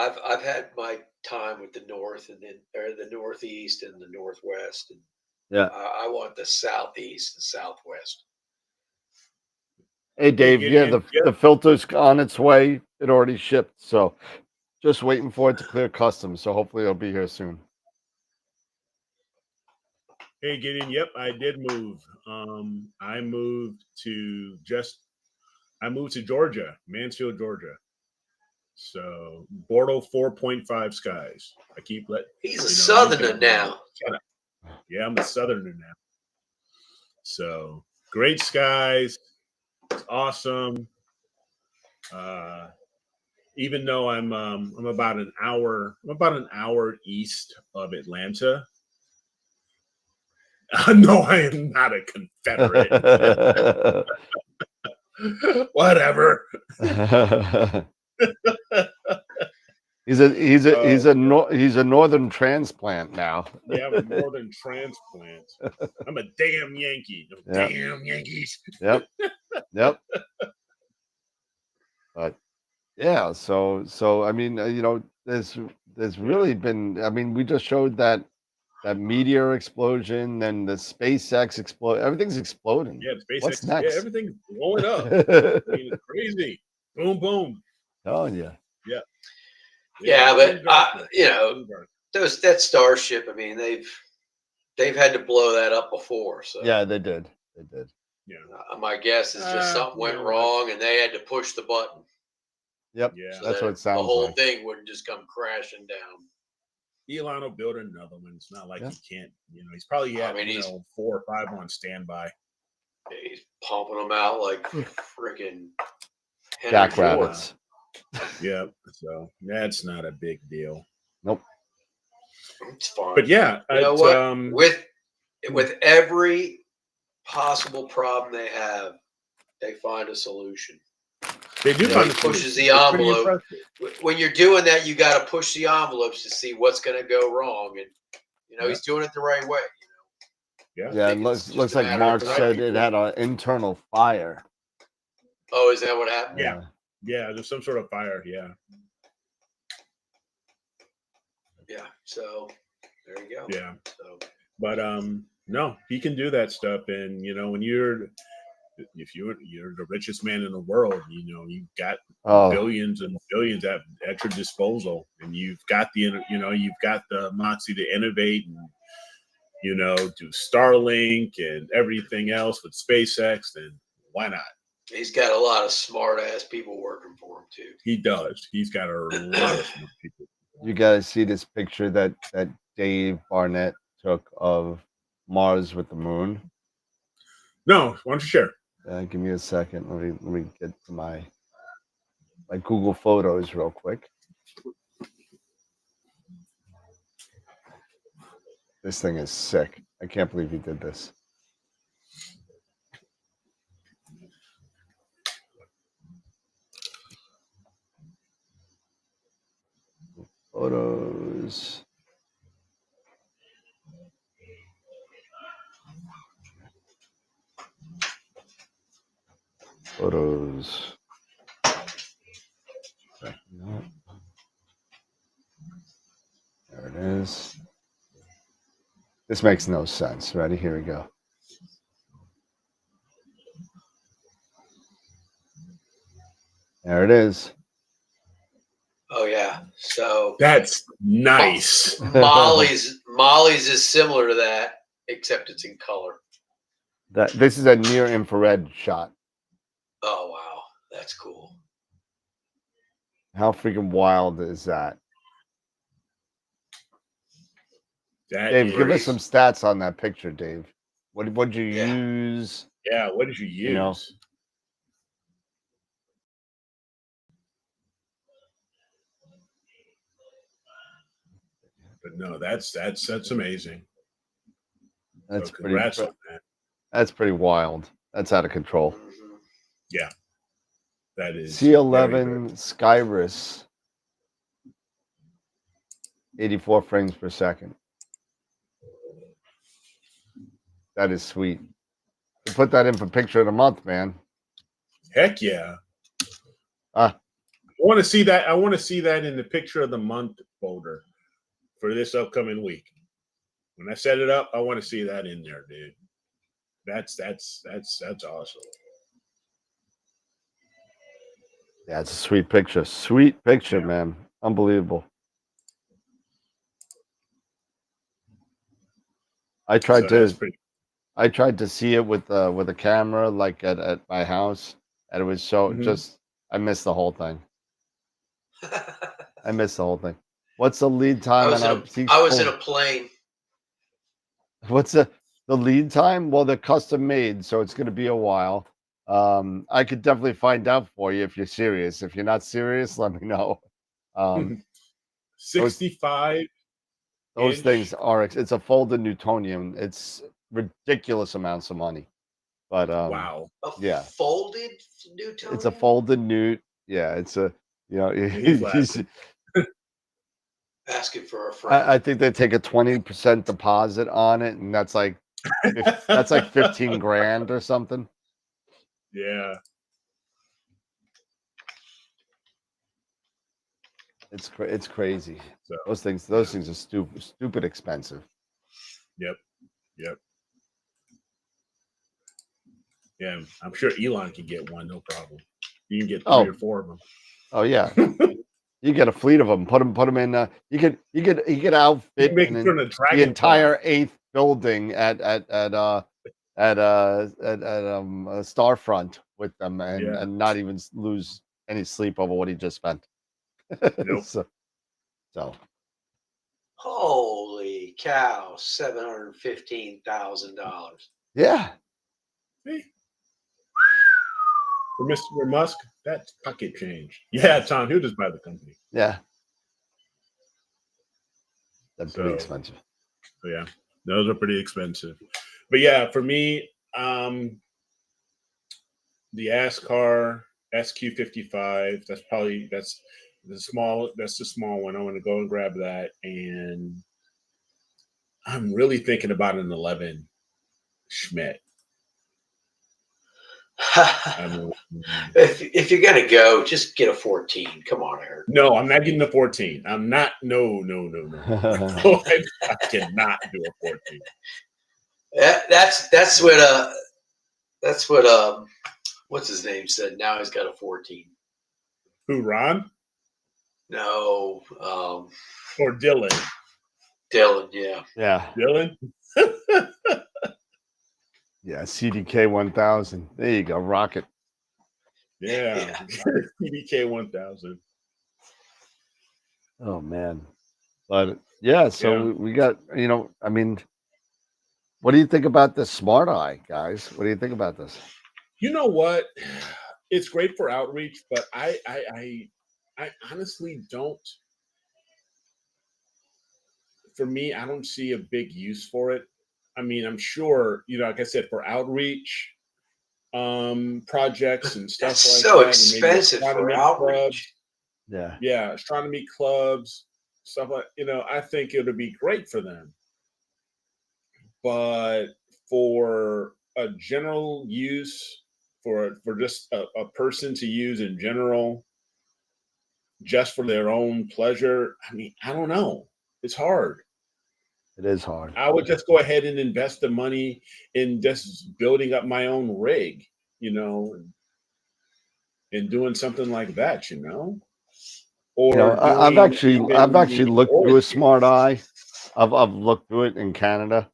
I've had my time with the north and then or the northeast and the northwest, and yeah, I want the southeast and southwest. Hey, Dave. Yeah, the filter's on its way. It already shipped, so just waiting for it to clear customs. So hopefully it'll be here soon. Hey, Gideon. Yep, I did move. I moved to Georgia, Mansfield, Georgia. So Bordeaux 4.5 skies. I keep letting. He's a southerner now. Yeah, I'm a southerner now. So great skies. It's awesome. Even though I'm about an hour east of Atlanta. No, I am not a Confederate. Whatever. He's a northern transplant now. Yeah, I'm a northern transplant. I'm a damn Yankee. Damn Yankees. Yep. But yeah, so I mean, you know, there's really been. I mean, we just showed that meteor explosion and the SpaceX explode. Everything's exploding. Yeah, SpaceX. What's next? Yeah, everything's blowing up. I mean, it's crazy. Boom, boom. Telling you. Yeah. Yeah, but you know, that Starship. I mean, they've had to blow that up before. So yeah, they did. My guess is just something went no. wrong and they had to push the button. Yep. Yeah. So That's that what it sounds the whole like. thing wouldn't just come crashing down. Elon will build another one. It's not like Yeah. he can't. He's probably I had mean, he's 4 or 5 on standby. He's pumping them out like freaking Jackrabbits. Yep. So that's not a big deal. Nope. It's fine. But yeah, you know what? With every possible problem they have, they find a solution. they do find a pushes solution. the It's pretty envelope. impressive. When you're doing that, you got to push the envelopes to see what's going to go wrong, and he's doing it the right way. Yeah. Yeah, it looks like Mark said it had an internal fire. Oh, is that what happened? Yeah. Yeah, there's some sort of fire. Yeah. Yeah. So there you go. Yeah. So, but no, he can do that stuff, and when you're the richest man in the world, you've got billions and billions at your disposal, and you've got you've got the moxie to innovate and do Starlink and everything else with SpaceX, then why not? he's got a lot of smart ass people working for him too. He does. He's got a lot of smart people. You guys see this picture that Dave Barnett took of Mars with the moon? No, why don't you share? Give me a second. Let me get to my Google Photos real quick. This thing is sick. I can't believe he did this. Photos. Photos. There it is. This makes no sense. Ready? Here we go. There it is. Oh yeah. So that's nice. Molly's is similar to that, except it's in color. This is a near infrared shot. Oh wow, that's cool. How freaking wild is that? Dave, give us some stats on that picture, Dave. What did you use? Yeah, what did you use? But no, that's amazing. That's so congrats on that. That's pretty wild. That's out of control. Yeah, that is C11 Skyrus, 84 frames per second. That is sweet. You put that in for picture of the month, man. Heck yeah. I want to see that. I want to see that in the picture of the month folder for this upcoming week. When I set it up, I want to see that in there, dude. That's awesome. Yeah, it's a sweet picture. Sweet picture, man. Unbelievable. I tried to see it with a camera like at my house, and it was so just I missed the whole thing. I missed the whole thing. What's the lead time? I was in a plane. What's the lead time? Well, they're custom made, so it's going to be a while. I could definitely find out for you if you're serious. If you're not serious, let me know. 65. Those things are. It's a folded Newtonian. It's ridiculous amounts of money. But wow. Folded Newtonian. It's a folded Newt. Yeah, it's a he's asking for a friend. I think they take a 20% deposit on it, and that's like 15 grand or something. Yeah. It's crazy. So, those things are stupid expensive. Yep. Yeah, I'm sure Elon can get one, no problem. You can get 3 or 4 of them. Oh yeah. You get a fleet of them. Put them in. You could outfit the entire 8th building at a Starfront with them and Yeah. not even lose any sleep over what he just spent. Nope. So Holy cow! $715,000. yeah, See? For Mr. Musk, that's pocket change. Yeah, Tom, he'll just buy the company. yeah, that's pretty So, expensive. so yeah, those are pretty expensive. But yeah, for me, the ASCAR SQ55, that's the small one. I want to go and grab that, and I'm really thinking about an 11 Schmidt. If you're gonna go, just get a 14. Come on, Eric. No, I'm not getting a 14. I'm not. No. I cannot do a 14. That's what what's his name said. Now he's got a 14. Who, Ron No, or Dylan? Dylan. Yeah. Yeah, Dylan. yeah, CDK 1000. There you go, rocket. Yeah, PDK 1000. Oh man, but yeah, so Yeah. we got I mean, what do you think about the Smart Eye, guys? What do you think about this? You know what? It's great for outreach, but I honestly don't. For me, I don't see a big use for it. I mean, I'm sure, like I said, for outreach projects and stuff That's like so that. expensive for outreach. Yeah, astronomy clubs, stuff like I think it'll be great for them. But for a general use, for just a person to use in general, just for their own pleasure, I mean, I don't know. It's hard. it is hard. I would just go ahead and invest the money in just building up my own rig, and doing something like that, or I've actually looked through a Smart Eye. I've looked through it in Canada,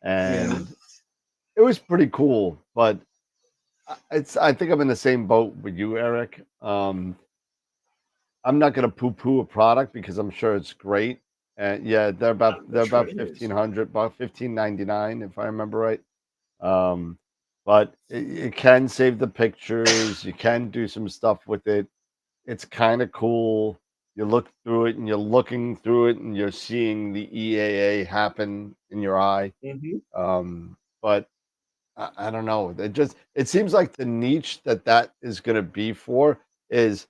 and it was pretty cool. But I think I'm in the same boat with you, Eric. I'm not going to poo-poo a product because I'm sure it's great. And yeah, they're about sure it is. 1,500, about 1,599 if I remember right. But it can save the pictures. You can do some stuff with it. It's kind of cool. You look through it and you're looking through it and you're seeing the EAA happen in your eye. But I don't know. It seems like the niche that is going to be for is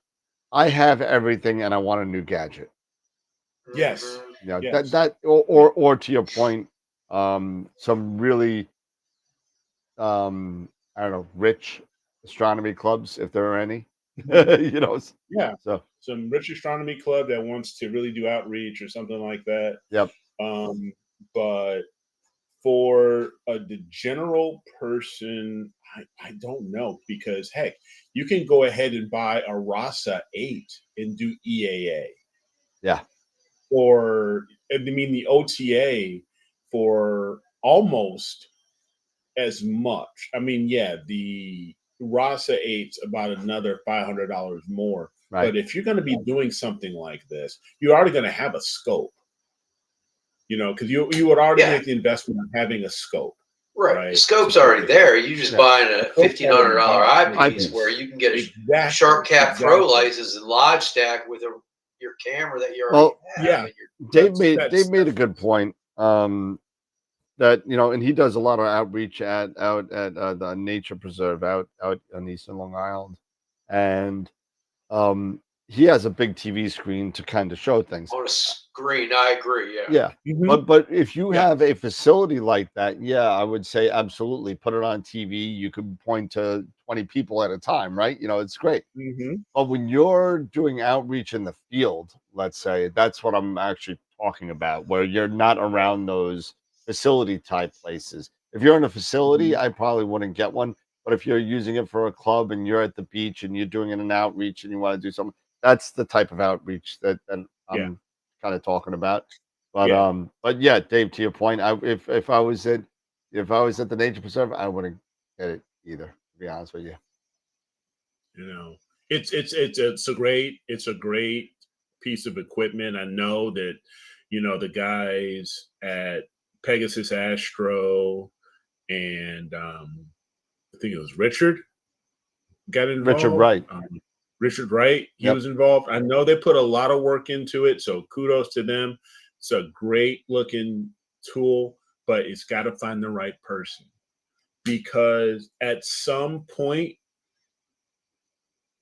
I have everything and I want a new gadget. Yes. Yes. Or to your point, some really I don't know, rich astronomy clubs if there are any. Yeah. So Some rich astronomy club that wants to really do outreach or something like that. yep. But for the general person, I don't know, because heck, you can go ahead and buy a RASA 8 and do EAA. Yeah. Or the OTA for almost as much. I mean, yeah, the RASA 8's about another $500 more. Right. But if you're going to be doing something like this, you're already going to have a scope. Because you would already make the investment on having a scope. Right. The scope's already there. You just buying a $1,500 eyepiece where you can get a Sharp Cap Pro license and Logitech with your camera that you already have. Yeah. Dave made a good point. That and he does a lot of outreach out at the nature preserve out on Eastern Long Island, and he has a big TV screen to kind of show things on a screen. I agree. Yeah. But if you have a facility like that, I would say absolutely put it on TV. You could point to 20 people at a time, right? It's great. But when you're doing outreach in the field, let's say, that's what I'm actually talking about, where you're not around those facility type places. If you're in a facility, I probably wouldn't get one. But if you're using it for a club and you're at the beach and you're doing an outreach and you want to do something, that's the type of outreach that I'm kind of talking about. But yeah, Dave, to your point, if I was at if I was at the nature preserve, I wouldn't get it either. To be honest with you. You know, it's a great piece of equipment. I know that, you know, the guys at Pegasus Astro and I think it was Richard got involved. Richard Wright. Richard Wright, he Yep. was involved. I know they put a lot of work into it, so kudos to them. It's a great looking tool, but it's got to find the right person, because at some point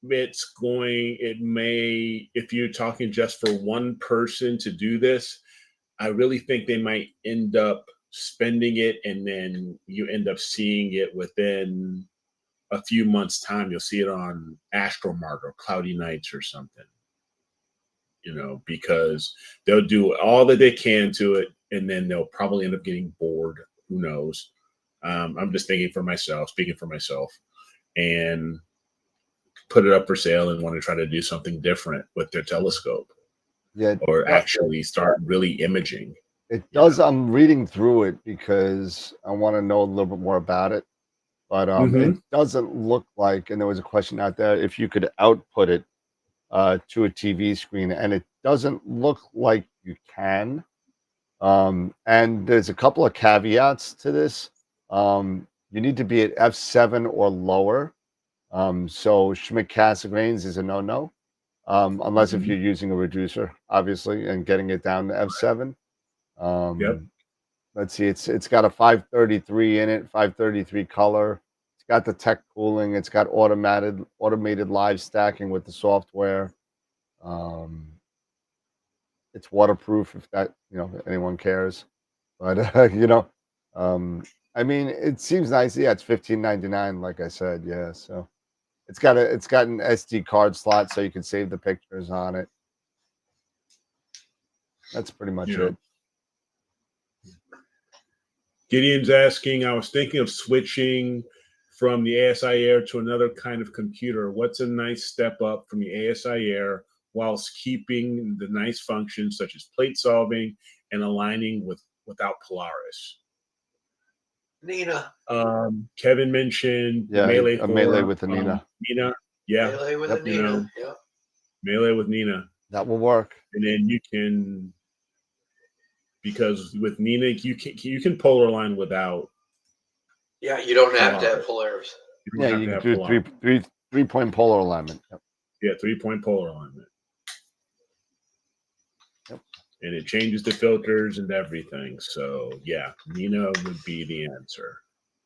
it may, if you're talking just for one person to do this, I really think they might end up spending it, and then you end up seeing it within a few months' time. You'll see it on AstroMart or Cloudy Nights or something, you know, because they'll do all that they can to it, and then they'll probably end up getting bored. Who knows? I'm just thinking for myself, speaking for myself, and put it up for sale and want to try to do something different with their telescope. Yeah. Or actually start really imaging. It does. I'm reading through it because I want to know a little bit more about it. But it doesn't look like, and there was a question out there, if you could output it to a TV screen, and it doesn't look like you can. And there's a couple of caveats to this. You need to be at f7 or lower. So Schmidt-Cassegrains is a no-no, unless if you're using a reducer, obviously, and getting it down to f7. Yep. Let's see, it's got a 533 in it, 533 color. It's got the tech cooling. It's got automated live stacking with the software. It's waterproof, if that, you know, anyone cares. But you know, I mean, it seems nice. Yeah, it's $15.99, like I said. Yeah, so it's got an SD card slot, so you can save the pictures on it. That's pretty much it. Gideon's asking, I was thinking of switching from the ASI Air to another kind of computer. What's a nice step up from the ASI Air whilst keeping the nice functions such as plate solving and aligning without Polaris? Nina. Kevin mentioned Melee 4, Melee with the Nina. Nina, yeah. Melee with the Nina. You know, Yep. Melee with Nina. That will work. And then you can, because with Nina you can polar line without. Yeah, you don't have to have Polaris. Yeah, you can do three-point polar alignment. Yep. Yeah, 3-point polar alignment. Yep. And it changes the filters and everything. So yeah, Nina would be the answer.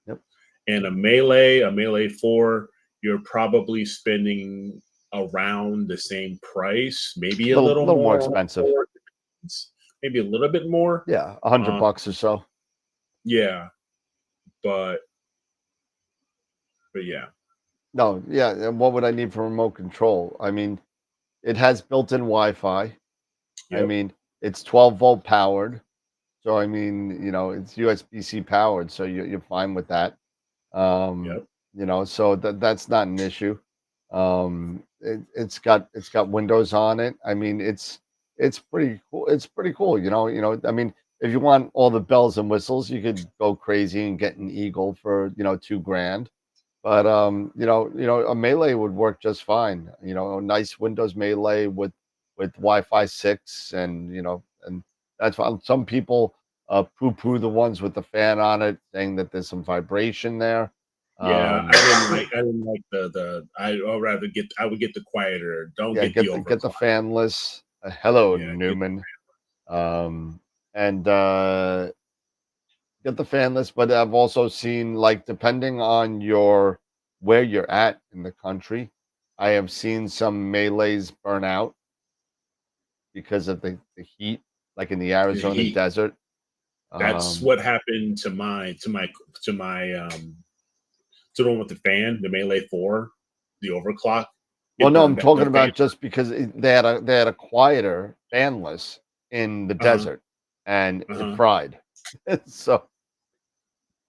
Yep. And a Melee 4, you're probably spending around the same price, maybe a little more expensive. Maybe a little bit more. Yeah, $100 or so. Yeah, but yeah. No, yeah. And what would I need for remote control? I mean, it has built-in Wi-Fi. Yep. I mean, it's 12-volt powered. So I mean, you know, it's USB-C powered, so you're fine with that. Yep. You know, so that's not an issue. It's got Windows on it. I mean, it's pretty cool. It's pretty cool. You know. I mean, if you want all the bells and whistles, you could go crazy and get an Eagle for, you know, $2,000. But you know, a Melee would work just fine. You know, a nice Windows Melee with Wi-Fi 6, and you know, and that's fine. Some people poo-poo the ones with the fan on it, saying that there's some vibration there. Yeah, I didn't like the. I would get the quieter. Don't get the overclock. Get the fanless. Hello, Yeah, Newman. And get the fanless. But I've also seen, like, depending on where you're at in the country, I have seen some Melees burn out because of the heat, like in the Arizona desert. That's what happened to the one with the fan, the Melee 4, the overclock. Well, no, I'm talking about just because they had a quieter fanless in the desert, and it fried. So,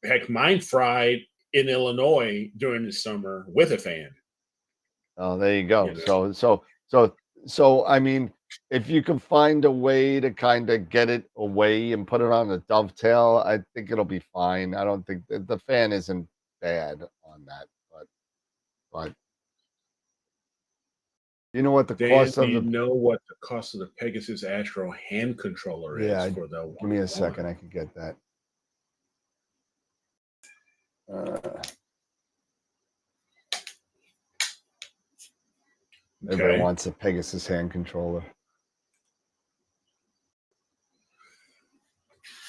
heck, mine fried in Illinois during the summer with a fan. Oh, there you go. So I mean, if you can find a way to kind of get it away and put it on a dovetail, I think it'll be fine. I don't think the fan isn't bad on that, but you know what the Dan, cost do of you the know what the cost of the Pegasus Astro hand controller is yeah, for the give me a 1-1? second, I can get that. Everybody Okay. wants a Pegasus hand controller.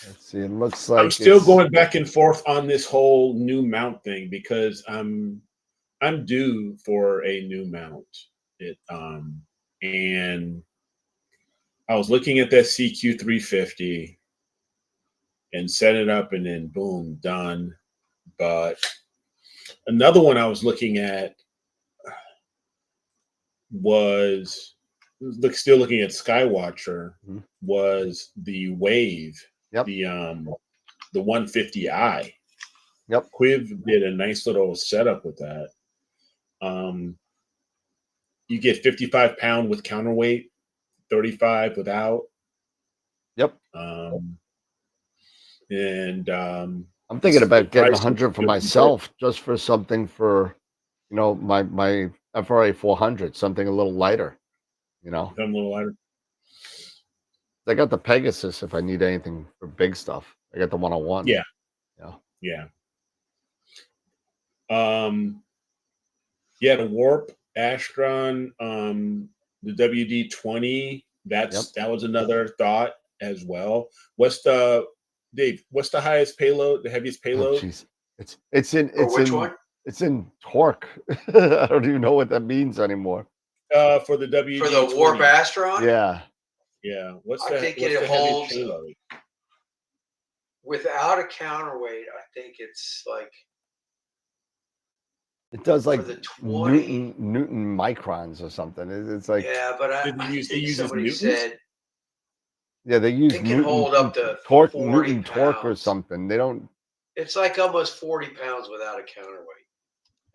Let's see. It looks like I'm still it's going back and forth on this whole new mount thing because I'm due for a new mount. And I was looking at that CQ350 and set it up, and then boom, done. But another one I was looking at was still looking at Skywatcher, Mhm. was the Wave, Yep. the 150i. Yep. Quiv did a nice little setup with that. You get 55 pound with counterweight, 35 without. Yep. I'm thinking about getting 100 for myself, just for something for, my FRA 400, something a little lighter. Become a little lighter. I got the Pegasus if I need anything for big stuff. I got the 101. Yeah. Yeah. Yeah, the Warp Astron, the WD-20. That was another thought as well. What's the highest payload? The heaviest payload? Jeez, it's in one? It's in torque. I don't even know what that means anymore. For the WD-20. For the Warp Astron? Yeah. Yeah. I think it holds without a counterweight. I think it's like it does like the 20 Newton microns or something. It's like but I think somebody said they use it can hold up to torque, 40 Newton torque or pounds. something. They don't. It's like almost 40 pounds without a counterweight,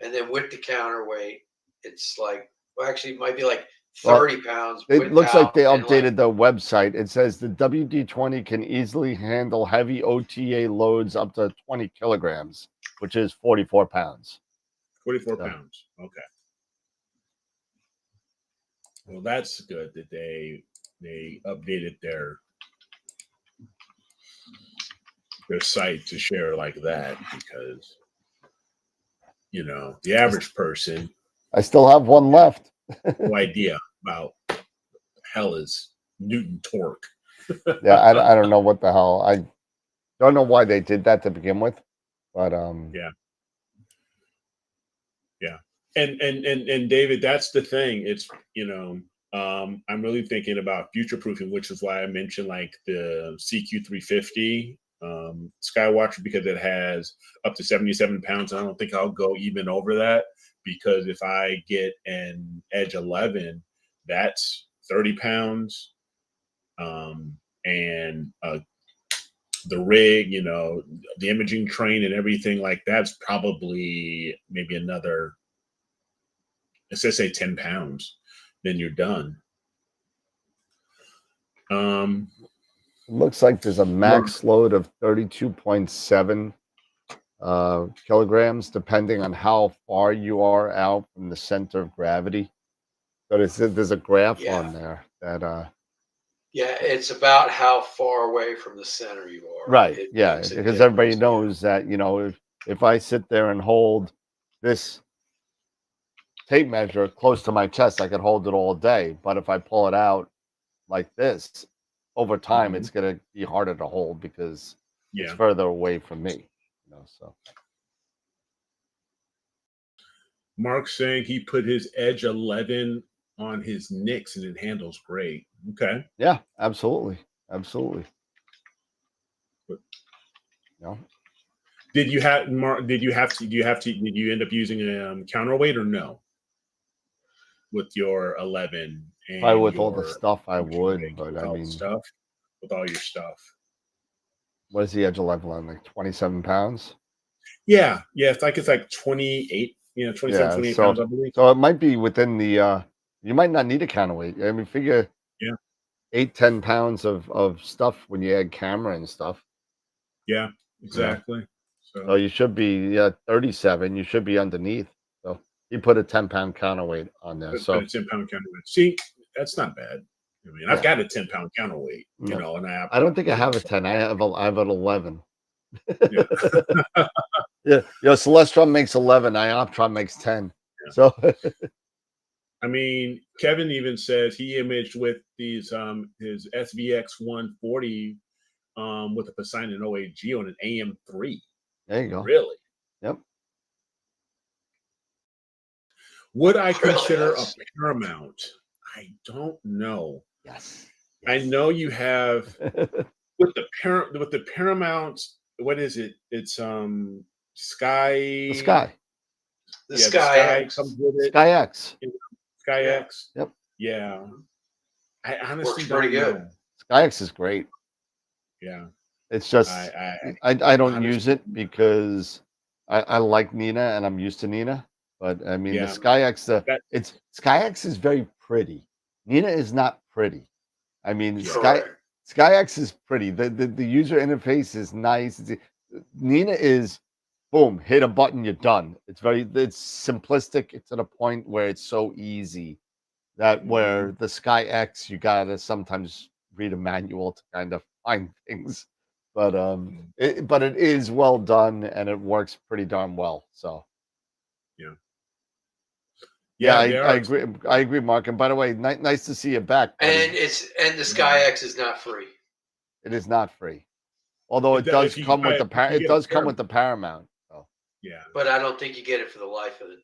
and then with the counterweight, it's like actually it might be like 30 pounds. It looks like they updated the website. It says the WD-20 can easily handle heavy OTA loads up to 20 kilograms, which is 44 pounds. 44 pounds. Okay. Well, that's good that they updated their site to share like that, because the average person, I still have one left. no idea about hell is Newton torque. Yeah, I don't know what the hell. I don't know why they did that to begin with, but yeah. And David, that's the thing. It's I'm really thinking about future proofing, which is why I mentioned like the CQ350 Skywatcher, because it has up to 77 pounds. I don't think I'll go even over that, because if I get an Edge 11, that's 30 pounds. And the rig, the imaging train and everything like that's probably maybe another, let's say 10 pounds, then you're done. Looks like there's a max load of 32.7 kilograms, depending on how far you are out from the center of gravity. So there's a graph on there that it's about how far away from the center you are. Right. Because everybody knows that, if I sit there and hold this tape measure close to my chest, I could hold it all day. But if I pull it out like this, over time, it's going to be harder to hold because it's further away from me. So Mark's saying he put his Edge 11 on his Nix and it handles great. Okay. Yeah, absolutely. Did you end up using a counterweight or no? With your 11 and probably with all the stuff I would, but I mean with all your stuff. What is the Edge 11 on, like 27 pounds? Yeah, it's like 28, 27, 28 pounds, I believe. So it might be within the you might not need a counterweight. I mean, figure 8-10 pounds of stuff when you add camera and stuff. Yeah, exactly. So you should be 37. You should be underneath. So he put a 10-pound counterweight on there. But So a 10-pound counterweight. See, that's not bad. I mean, I've got a 10-pound counterweight, you No. know, and I don't think I have a 10. I have an 11. Yeah. Yeah, Celestron makes 11. Ioptron makes 10. Yeah. So I mean, Kevin even says he imaged with these his SVX 140 with a Poseidon OAG on an AM3. there you go. Really? Yep. Would I consider a Paramount? I don't know. Yes. I know you have with the Paramount. What is it? It's Sky. The Sky. The Yeah, Sky X. comes with it. Sky X. Sky X. Yep. Yeah. I honestly Works pretty don't good. know. Sky X is great. Yeah. It's just I don't honestly- use it because I like Nina and I'm used to Nina. But I mean Yeah. the Sky X That- Sky X is very pretty. Nina is not pretty. I mean Correct. Sky X is pretty. The user interface is nice. Nina is boom, hit a button, you're done. It's simplistic. It's to the point where it's so easy that where the Sky X you gotta sometimes read a manual to kind of find things. But it is well done and it works pretty darn well. So yeah, I agree. I agree, Mark. And by the way, nice to see you back. Buddy. And the Sky X is not free. It is not free, although it If does you come buy with it, the if you it get a does come with the Paramount. So. Yeah. But I don't think you get it for the life of it.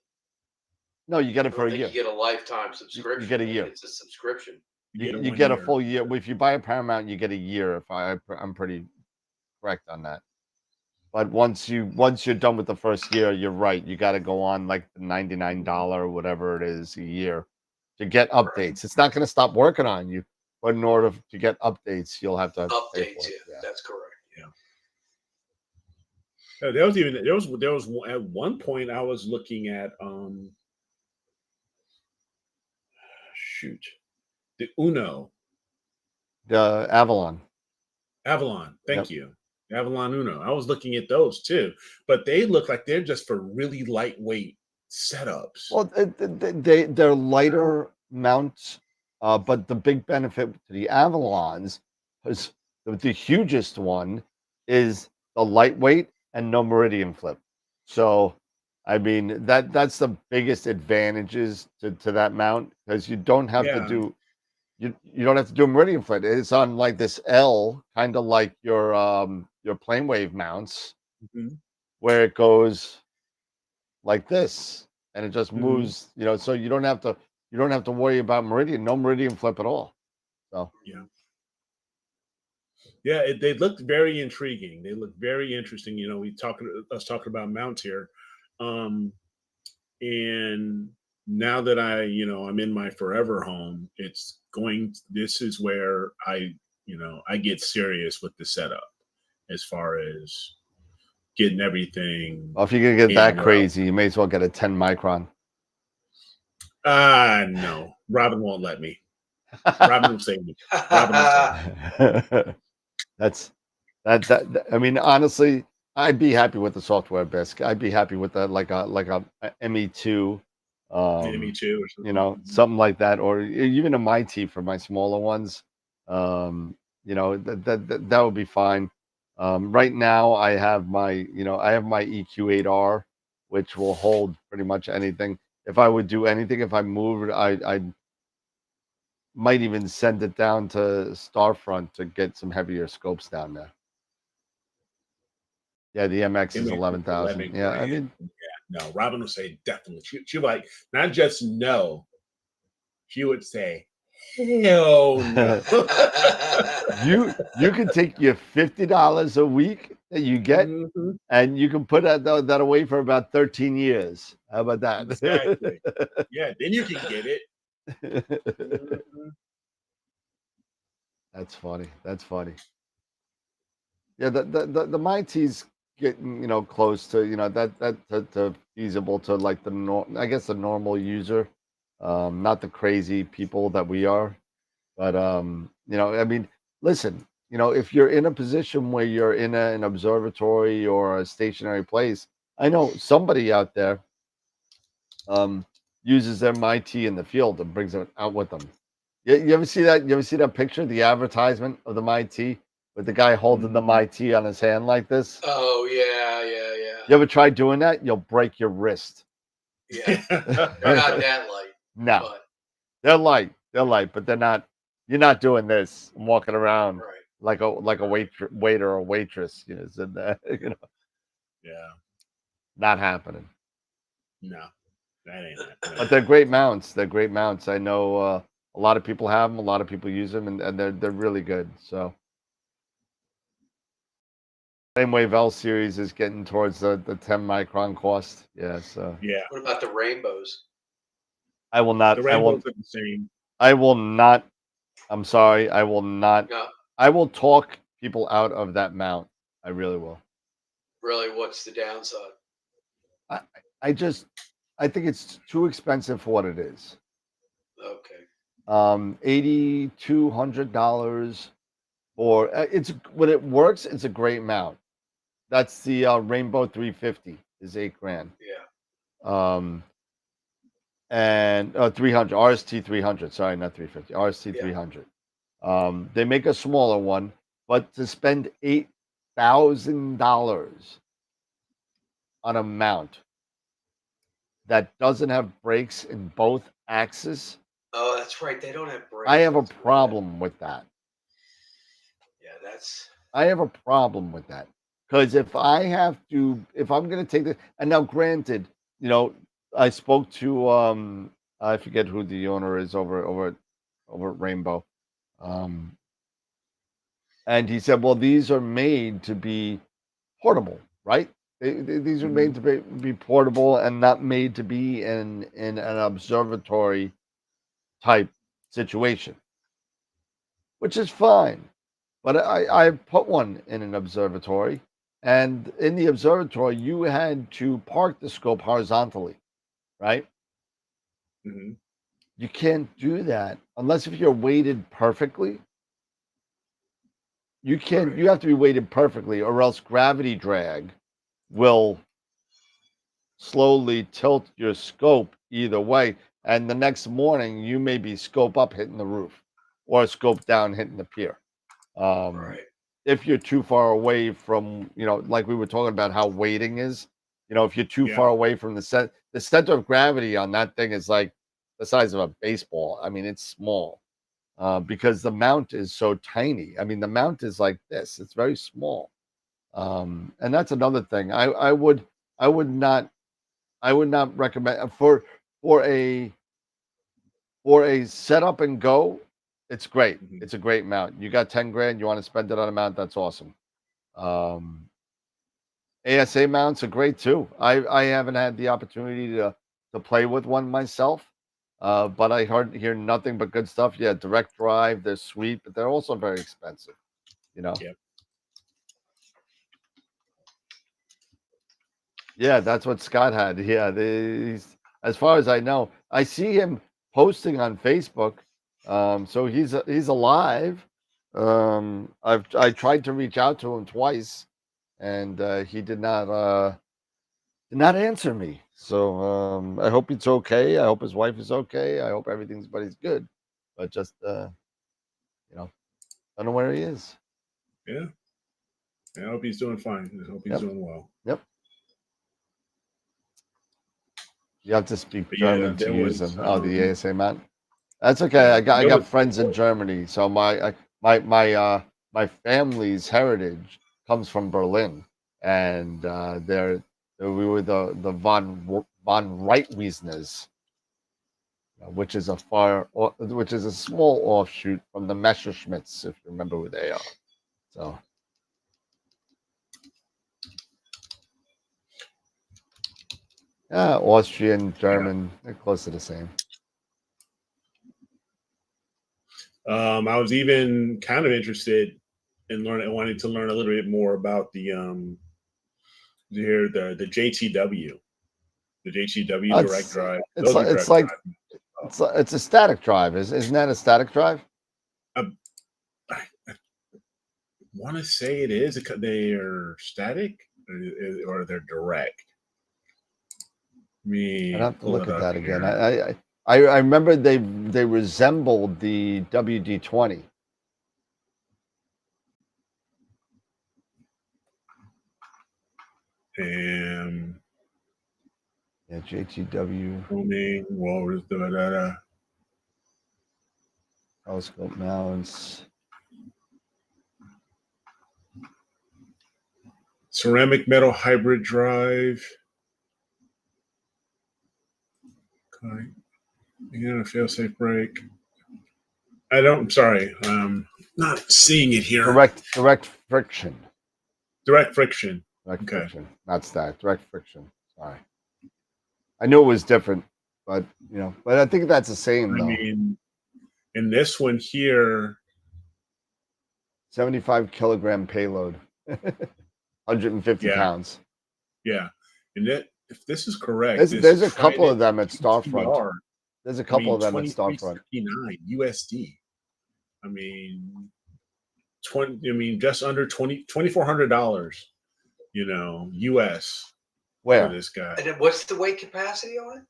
No, you get it I for don't a year. think you get a lifetime subscription. You get a year. It's a subscription. You get a full year. If you buy a Paramount, you get a year. I'm pretty correct on that. But once you're done with the first year, you're right. You got to go on like the $99 or whatever it is a year to get updates. It's not going to stop working on you, but in order to get updates, you'll have to pay Updates, for it. yeah, that's correct. There was at one point I was looking at shoot, the Uno The Avalon. Thank you. Avalon Uno. I was looking at those too, but they look like they're just for really lightweight setups. Well, they're lighter mounts, but the big benefit to the Avalons is the hugest one is the lightweight and no meridian flip. So, I mean that's the biggest advantages to that mount because you don't have to do you don't have to do a meridian flip. It's on like this L, kind of like your plane wave mounts, where it goes like this and it just moves, so you don't have to worry about no meridian flip at all. So they looked very intriguing. They look very interesting. Us talking about mounts here, and now that I'm in my forever home, this is where I get serious with the setup as far as getting everything. Well, if you're gonna get that crazy, you may as well get a 10 micron. No, Robin won't let me. Robin will save me. Robin will save me. That's that. I mean, honestly, I'd be happy with the software BISC. I'd be happy with like a ME2, ME2 or something. Something like that, or even a MIT for my smaller ones. That would be fine. Right now, I have my EQ8R, which will hold pretty much anything. If I would do anything, if I moved, I might even send it down to Starfront to get some heavier scopes down there. Yeah, the MX is 11,000. Yeah, I mean, no, Robin will say definitely. She like not just no. She would say hell no. you can take your $50 a week that you get, and you can put that away for about 13 years. How about that? Exactly. Yeah, then you can get it. That's funny. Yeah, the MIT's getting close to to feasible to like the normal user, not the crazy people that we are. But you know, I mean, listen, you know, if you're in a position where you're in an observatory or a stationary place, I know somebody out there uses their MIT in the field and brings it out with them. You ever see that? You ever see that picture, the advertisement of the MIT with the guy holding the MIT on his hand like this? Oh yeah, You ever try doing that? You'll break your wrist. yeah. They're not that light, No, but they're light, but they're not. You're not doing this and walking around right. like a waiter or waitress. You know, sitting there, you know, Yeah. not happening. No, that ain't happening. But they're great mounts. They're great mounts. I know a lot of people have them. A lot of people use them, and they're really good. So same way Vel series is getting towards the 10 micron cost. Yeah. So Yeah. What about the rainbows? I will not. The I will. rainbows are the same. I will not. I'm sorry. I will not. No, I will talk people out of that mount. I really will. really, what's the downside? I just I think it's too expensive for what it is. Okay. $8,200 for it's when it works. It's a great mount. That's the Rainbow 350 is $8,000. Yeah. And 300 RST 300. Sorry, not 350. RST 300. They make a smaller one, but to spend $8,000 on a mount that doesn't have brakes in both axes, Oh, that's right. They don't have brakes. I have a That's right. problem with that. Yeah, that's I have a problem with that because if I'm going to take this, and now granted, you know, I spoke to I forget who the owner is over at Rainbow, and he said, well, these are made to be portable, right? These are made to be portable and not made to be in an observatory type situation, which is fine. But I put one in an observatory, and in the observatory, you had to park the scope horizontally, right? Mhm. You can't do that unless if you're weighted perfectly. You can't. Right. You have to be weighted perfectly, or else gravity drag will slowly tilt your scope either way. And the next morning, you may be scope up hitting the roof, or scope down hitting the pier. right. If you're too far away from, you know, like we were talking about how weighting is, you know, if you're too Yeah. far away from the center of gravity on that thing is like the size of a baseball. I mean, it's small because the mount is so tiny. I mean, the mount is like this; it's very small, and that's another thing. I would not recommend for a set up and go. It's great. Mhm. It's a great mount. You got 10 grand. You want to spend it on a mount? That's awesome. ASA mounts are great too. I haven't had the opportunity to play with one myself, but I hear nothing but good stuff. Yeah, direct drive, they're sweet, but they're also very expensive. You know. Yep. Yeah, that's what Scott had. Yeah, as far as I know, I see him posting on Facebook. So he's alive. I tried to reach out to him twice, and he did not answer me. So I hope it's okay. I hope his wife is okay. I hope everything's good. But just you know, I don't know where he is. Yeah. I hope he's doing fine. I hope he's Yep. doing well. Yep. You have to speak But yeah, German to there use was, them. Oh, the ASA man. That's okay. I got friends in Germany, so my family's heritage comes from Berlin, and we were the von Reitwiesners, which is a small offshoot from the Messerschmitts, if you remember who they are. So. Yeah, Austrian, German, they're close to the same. I was even kind of interested in wanting to learn a little bit more about the JTW, the JTW direct drive. It's a static drive. Isn't that a static drive? I want to say it is. They are static or they're direct. I'd have to Pull look it at up that again. here. I remember they resembled the WD-20. And Yeah, JTW filming, walrus, telescope mounts. ceramic metal hybrid drive. Okay. Again, a fail-safe brake. I'm sorry. Not seeing it here. Direct friction. Direct friction. Direct Okay. friction. Not static. Direct friction. Sorry. I knew it was different, but but I think that's the same I though. mean, in this one here, 75 kilogram payload. 150 yeah, pounds. yeah. And that, if this is correct, There's a couple of them at Starfront. GTR, There's a couple of them at Starfront. $23.69 USD. I mean, just under $2,400. US Where? for this guy. And then what's the weight capacity on it?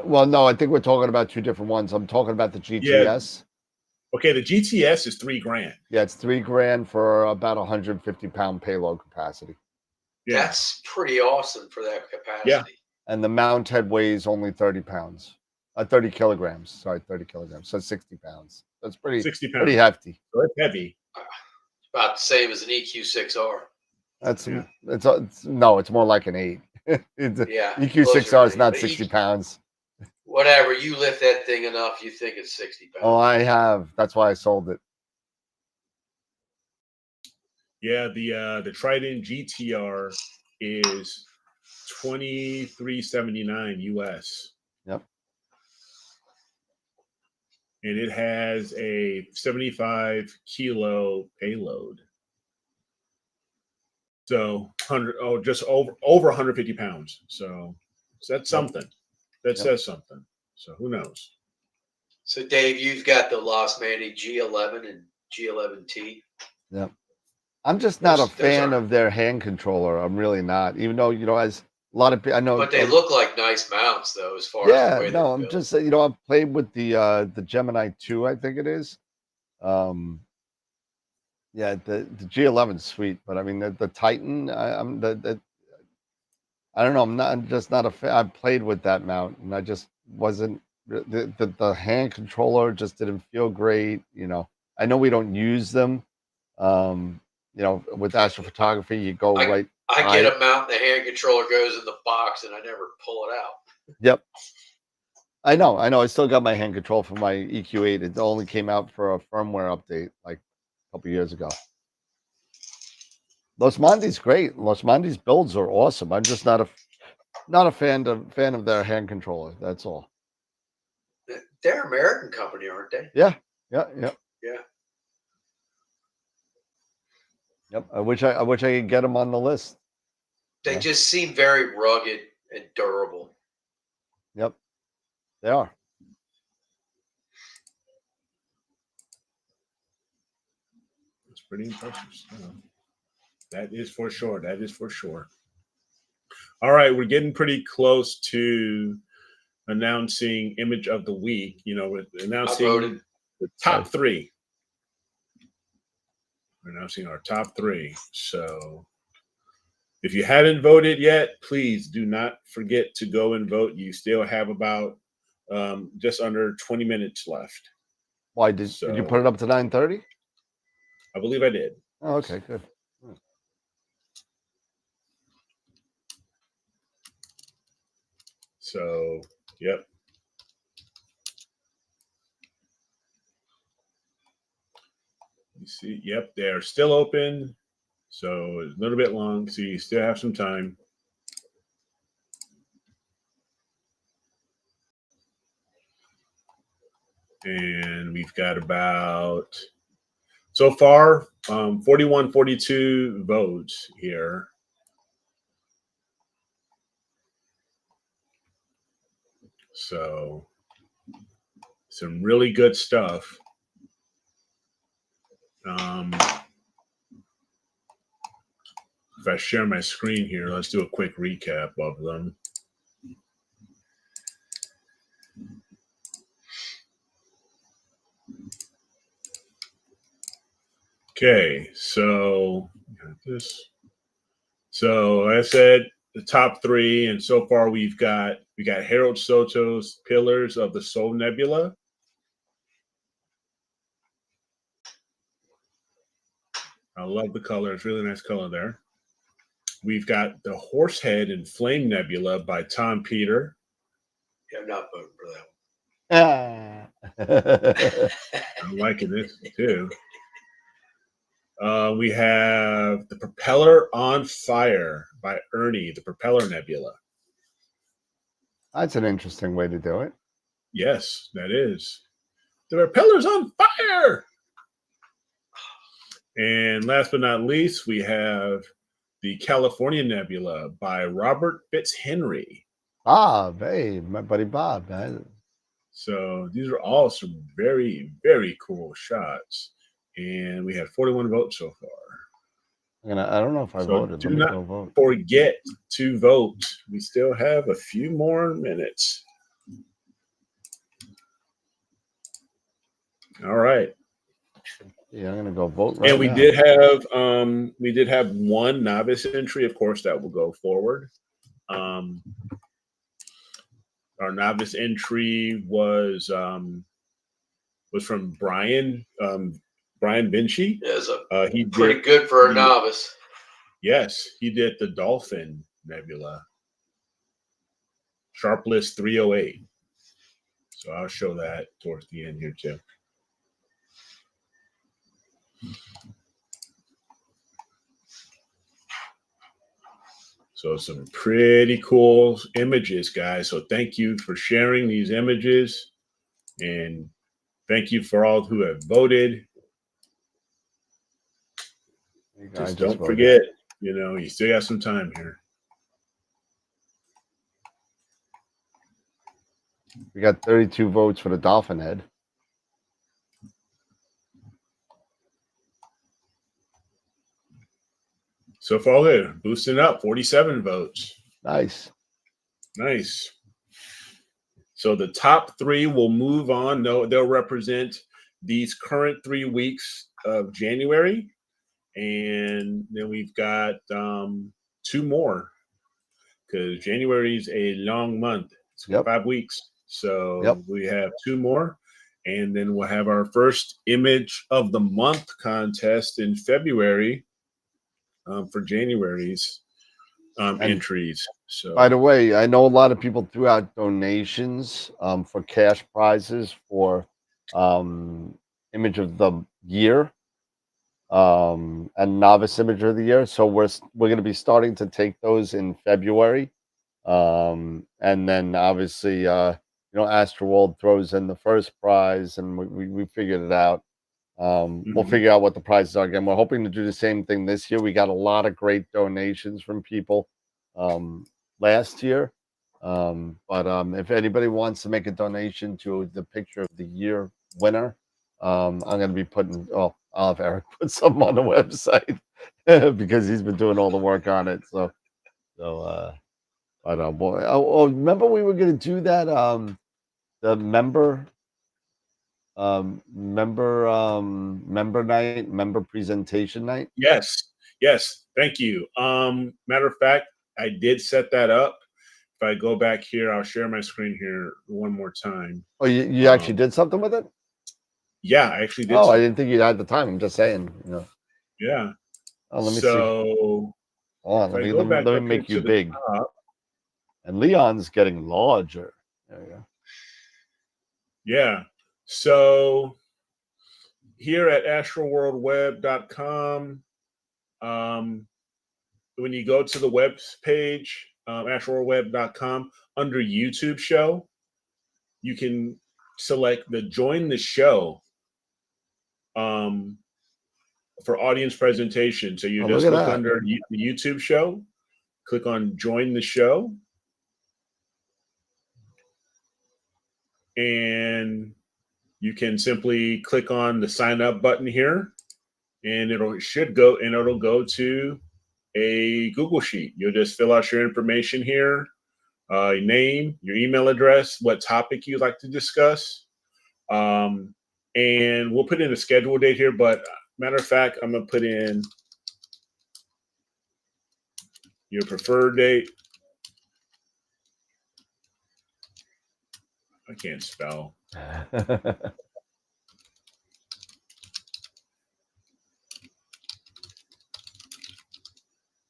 Well, no, I think we're talking about two different ones. I'm talking about the GTS. Okay, the GTS is $3,000. Yeah, it's $3,000 for about 150-pound payload capacity. Yeah. That's pretty awesome for that capacity. Yeah. And the mount head weighs only 30 pounds. 30 kilograms. Sorry, 30 kilograms. So 60 pounds. That's 60 pounds. pretty hefty. So it's heavy. It's about the same as an EQ6R. It's more like an 8. Yeah. EQ6R is not 60 pounds. Whatever, you lift that thing enough, you think it's 60 pounds. Oh, I have. That's why I sold it. Yeah, the Trident GTR is $23.79 US. Yep. And it has a 75 kilo payload. So just over 150 pounds. So that's something. That says something. So who knows? So Dave, you've got the Lost Manny G11 and G11T. Yep. I'm just not a fan of their hand controller. I'm really not. Even though, as a lot of people I know. But they look like nice mounts though, as far as the way they're I'm built. just I've played with the Gemini 2, I think it is. Yeah, the G11's sweet, but I mean the Titan, I don't know. I'm just not a fan. I played with that mount, and I just wasn't. The hand controller just didn't feel great. I know we don't use them. With astrophotography, you go right. I get a mount, and the hand controller goes in the box, and I never pull it out. Yep. I know. I still got my hand control for my EQ8. It only came out for a firmware update like a couple years ago. Los Mandi's great. Los Mandi's builds are awesome. I'm just not a fan of their hand controller. That's all. They're an American company, aren't they? Yeah. Yeah. Yep. I wish I could get them on the list. They just seem very rugged and durable. Yep. They are. It's pretty impressive stuff. That is for sure. All right, we're getting pretty close to announcing image of the week. We're announcing the top 3. We're announcing our top 3. So if you haven't voted yet, please do not forget to go and vote. You still have about just under 20 minutes left. Why did you put it up to 9:30? I believe I did. Oh, okay, good. So, yep. You see, yep, they're still open. So it's a little bit long, so you still have some time. And we've got about, so far, 42 votes here. So some really good stuff. If I share my screen here, let's do a quick recap of them. Okay, so this. So like I said the top three, and so far we got Harold Soto's Pillars of the Soul Nebula. I love the color; it's really nice color there. We've got the Horsehead and Flame Nebula by Tom Peter. Yeah, I'm not voting for that one. I'm liking this too. We have the Propeller on Fire by Ernie, the Propeller Nebula. That's an interesting way to do it. Yes, that is. The propeller's on fire. And last but not least, we have the California Nebula by Robert Fitzhenry. Bob, hey, my buddy Bob. So these are all some very, very cool shots. And we had 41 votes so far. I don't know if I voted. Do not forget to vote. We still have a few more minutes. All right. Yeah, I'm gonna go vote right and we now. did have one novice entry, of course, that will go forward. Our novice entry was from Brian Vinci. Yeah, he pretty good for a novice. Yes, he did the Dolphin Nebula, Sharp List 308. So I'll show that towards the end here too. So some pretty cool images, guys. So thank you for sharing these images, and thank you for all who have voted. Just don't forget, you still got some time here. We got 32 votes for the Dolphin Head. So far, they're boosting up, 47 votes. Nice. So the top three will move on. They'll represent these current 3 weeks of January. And then we've got 2 more, because January is a long month. It's 5 weeks. So we have 2 more. And then we'll have our first Image of the Month contest in February for January's entries. So, by the way, I know a lot of people threw out donations for cash prizes for Image of the Year and Novice Image of the Year. So we're going to be starting to take those in February, and then obviously AstroWorld throws in the first prize, and we figured it out. We'll figure out what the prizes are again. We're hoping to do the same thing this year. We got a lot of great donations from people last year. But if anybody wants to make a donation to the Picture of the Year winner, I'm going to be putting, I'll have Eric put something on the website because he's been doing all the work on it. So boy, remember we were going to do that, the member night, member presentation night. Yes, thank you. Matter of fact, I did set that up. If I go back here, I'll share my screen here one more time. Oh, you actually did something with it? Yeah, I actually did. I didn't think you had the time. I'm just saying, Yeah. Oh, let me see. Hold on, let me make you big. And Leon's getting larger. There you go. Yeah. So here at AstroWorldWeb.com, when you go to the web page, AstroWorldWeb.com, under YouTube show, you can select the Join the Show for audience presentation. So you just look under the YouTube show, click on Join the Show, and you can simply click on the sign up button here, and it'll go to a Google Sheet. You'll just fill out your information here, your name, your email address, what topic you'd like to discuss, and we'll put in a schedule date here. But matter of fact, I'm gonna put in your preferred date. I can't spell.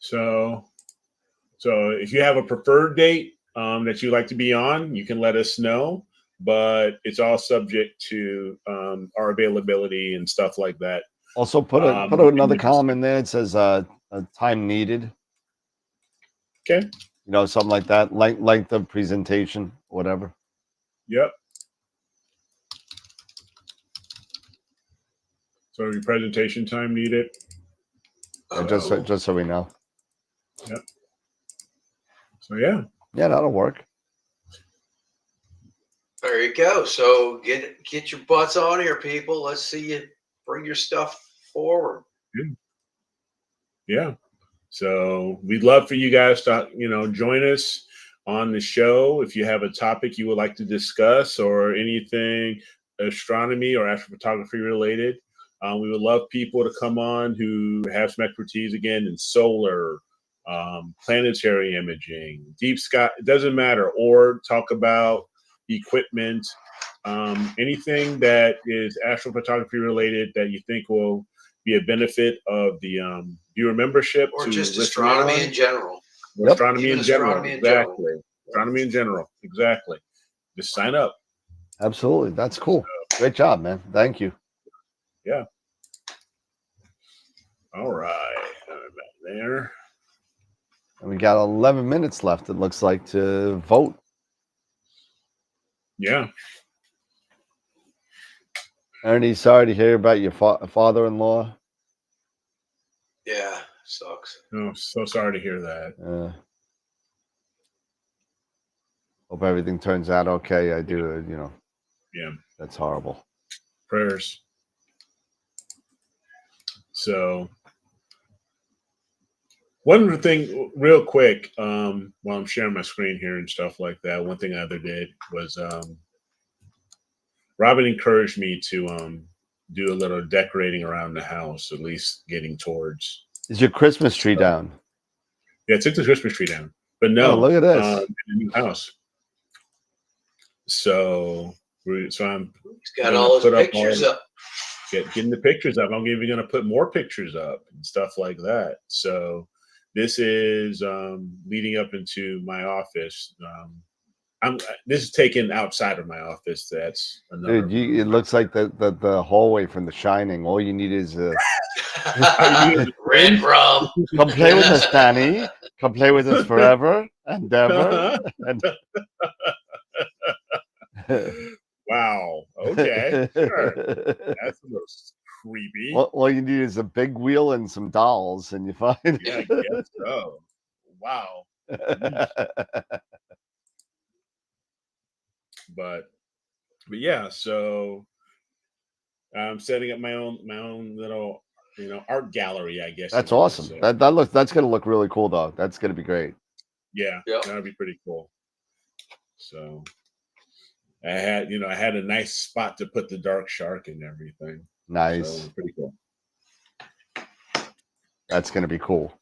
So if you have a preferred date that you'd like to be on, you can let us know. But it's all subject to our availability and stuff like that. Also, put another column in there. It says time needed. Okay. You know, something like that. Length of presentation, whatever. Yep. So your presentation time needed. Just so we know. Yep. So yeah, that'll work. There you go. So get your butts on here, people. Let's see you bring your stuff forward. Yeah. So we'd love for you guys to join us on the show if you have a topic you would like to discuss or anything astronomy or astrophotography related. We would love people to come on who have some expertise again in solar, planetary imaging, deep sky. It doesn't matter. Or talk about equipment, anything that is astrophotography related that you think will be a benefit of the viewer membership, or just astronomy in general. Yep. Astronomy in general, exactly. Astronomy in general, exactly. Just sign up. Absolutely, that's cool. Great job, man. Thank you. Yeah. All right, back there. And we got 11 minutes left. It looks like to vote. Yeah. Ernie, sorry to hear about your father-in-law. Yeah, sucks. Oh, so sorry to hear that. Hope everything turns out okay. I do, Yeah. That's horrible. Prayers. So one thing real quick, while I'm sharing my screen here and stuff like that, one thing I other did was Robin encouraged me to do a little decorating around the house, at least getting towards. Is your Christmas tree down? Yeah, I took the Christmas tree down. But no, look at this. In the new house. So I'm He's got all his pictures up. Getting the pictures up. I'm even going to put more pictures up and stuff like that. So this is leading up into my office. This is taken outside of my office. That's another. Dude, it looks like the hallway from The Shining. All you need is a red rum. Come play with us, Danny. Come play with us forever and ever. Wow. Okay. Sure. That's a little creepy. All you need is a big wheel and some dolls, and you find. Yeah, I guess so. Wow. But yeah, so I'm setting up my own little art gallery, I guess. That's awesome. So. That's gonna look really cool though. That's gonna be great. Yeah, that'd be pretty cool. So I had a nice spot to put the dark shark and everything. Nice. So pretty cool. That's gonna be cool.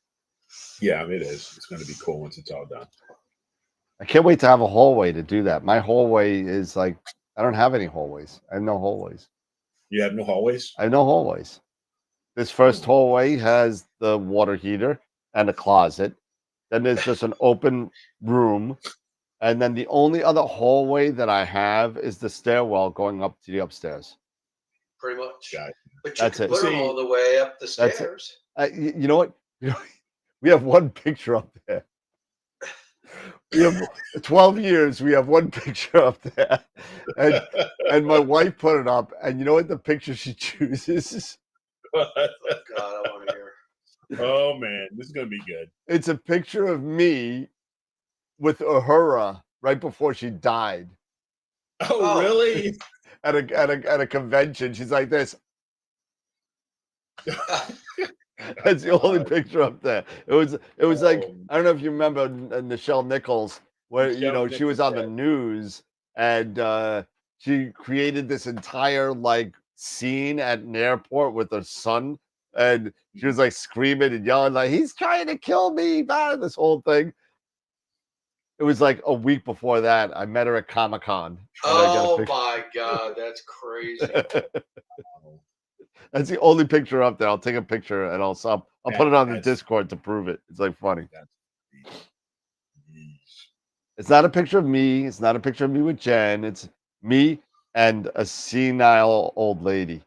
Yeah, it is. It's gonna be cool once it's all done. I can't wait to have a hallway to do that. My hallway is like, I don't have any hallways. I have no hallways. You have no hallways? I have no hallways. This first hallway has the water heater and a closet. Then there's just an open room. And then the only other hallway that I have is the stairwell going up to the upstairs. Pretty much. Got it. But you can put them all the way up the stairs. You know what? We have one picture up there. We have 12 years. We have one picture up there, and my wife put it up. And you know what? The picture she chooses. God, I want to hear. Oh man, this is gonna be good. It's a picture of me with Uhura right before she died. Oh, really? At a convention, she's like this. That's the only picture up there. It was like, Oh, I don't know if you remember Nichelle Nichols, where Michelle she was Nichols, on the yeah. news, and she created this entire like scene at an airport with her son, and she was like screaming and yelling like, he's trying to kill me, this whole thing. It was like a week before that. I met her at Comic-Con, and I got a Oh picture. my God, that's crazy. That's the only picture up there. I'll take a picture and I'll put it on the That's Discord to prove it. It's like funny. that's It's not a picture of me. It's not a picture of me with Jen. It's me and a senile old lady.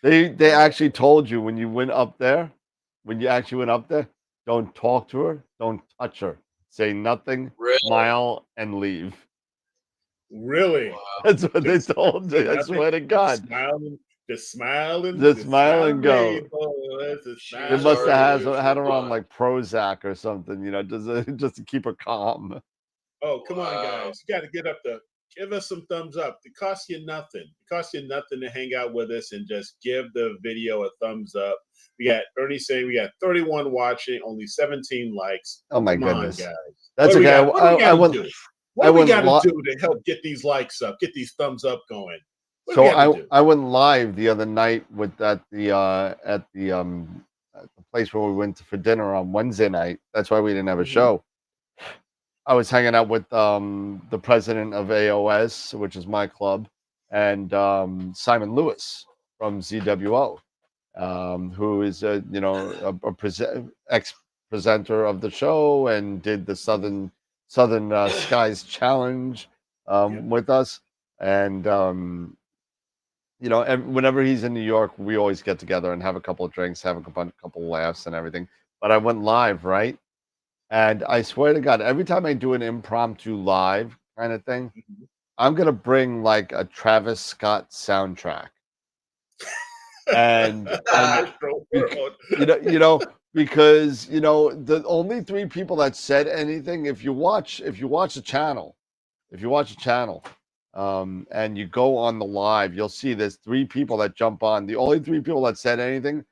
They actually told you when you went up there, when you actually went up there, don't talk to her, don't touch her, say nothing, Really? smile, and leave. really. Wow. That's what they Just told me. I nothing. swear to God. Smiling, Just smile and go. Just They was must already have losing had her her on mind. like Prozac or something, just to keep her calm. Oh, come on, Wow. guys. You got to get up there. Give us some thumbs up. It costs you nothing. It costs you nothing to hang out with us and just give the video a thumbs up. We got Ernie saying we got 31 watching, only 17 likes. Oh my Come goodness. on, guys. That's What do we okay. got? What do we got to do? What I do we went got to do to help get these likes up, get these thumbs up going? What do we So got to do? I went live the other night at the place where we went for dinner on Wednesday night. That's why we didn't have a Mhm. show. I was hanging out with the president of AOS, which is my club, and Simon Lewis from ZWO, who is ex presenter of the show and did the Southern Skies Challenge Yep. with us, and whenever he's in New York, we always get together and have a couple of drinks, have a couple laughs and everything. But I went live, right? And I swear to God, every time I do an impromptu live kind of thing, Mhm. I'm gonna bring like a Travis Scott soundtrack. And AstroWorld. because the only three people that said anything, if you watch a channel, and you go on the live, you'll see there's three people that jump on. The only three people that said anything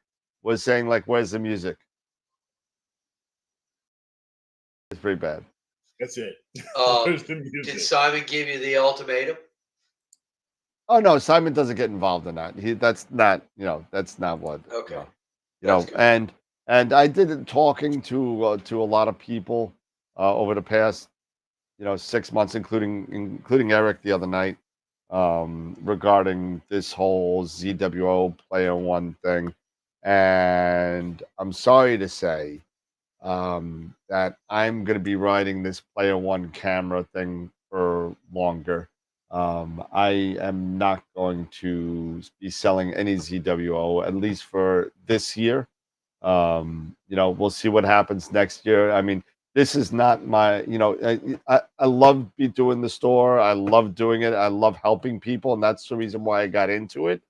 was saying like, "Where's the music?" It's pretty bad. That's it. Um, Where's the did music? Simon give you the ultimatum? Oh no, Simon doesn't get involved in that. That's not what. Okay. You That's good. and I did talking to a lot of people over the past 6 months, including Eric the other night, regarding this whole ZWO Player One thing, and I'm sorry to say that I'm going to be riding this Player One camera thing for longer. I am not going to be selling any ZWO, at least for this year. We'll see what happens next year. I mean, this is not my, I love doing the store. I love doing it. I love helping people, and that's the reason why I got into it.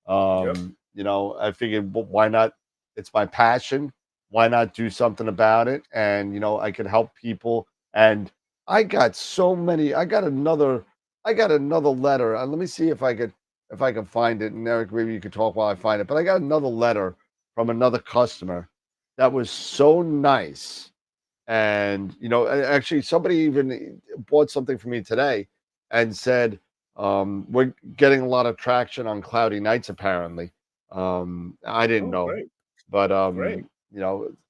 Yep. I figured, well, why not? It's my passion. Why not do something about it? And I could help people. And I got so many. I got another letter. Let me see if I could find it. And Eric, maybe you could talk while I find it. But I got another letter from another customer that was so nice. And actually, somebody even bought something for me today and said, we're getting a lot of traction on cloudy nights, apparently. I didn't Oh, know, great. but Great.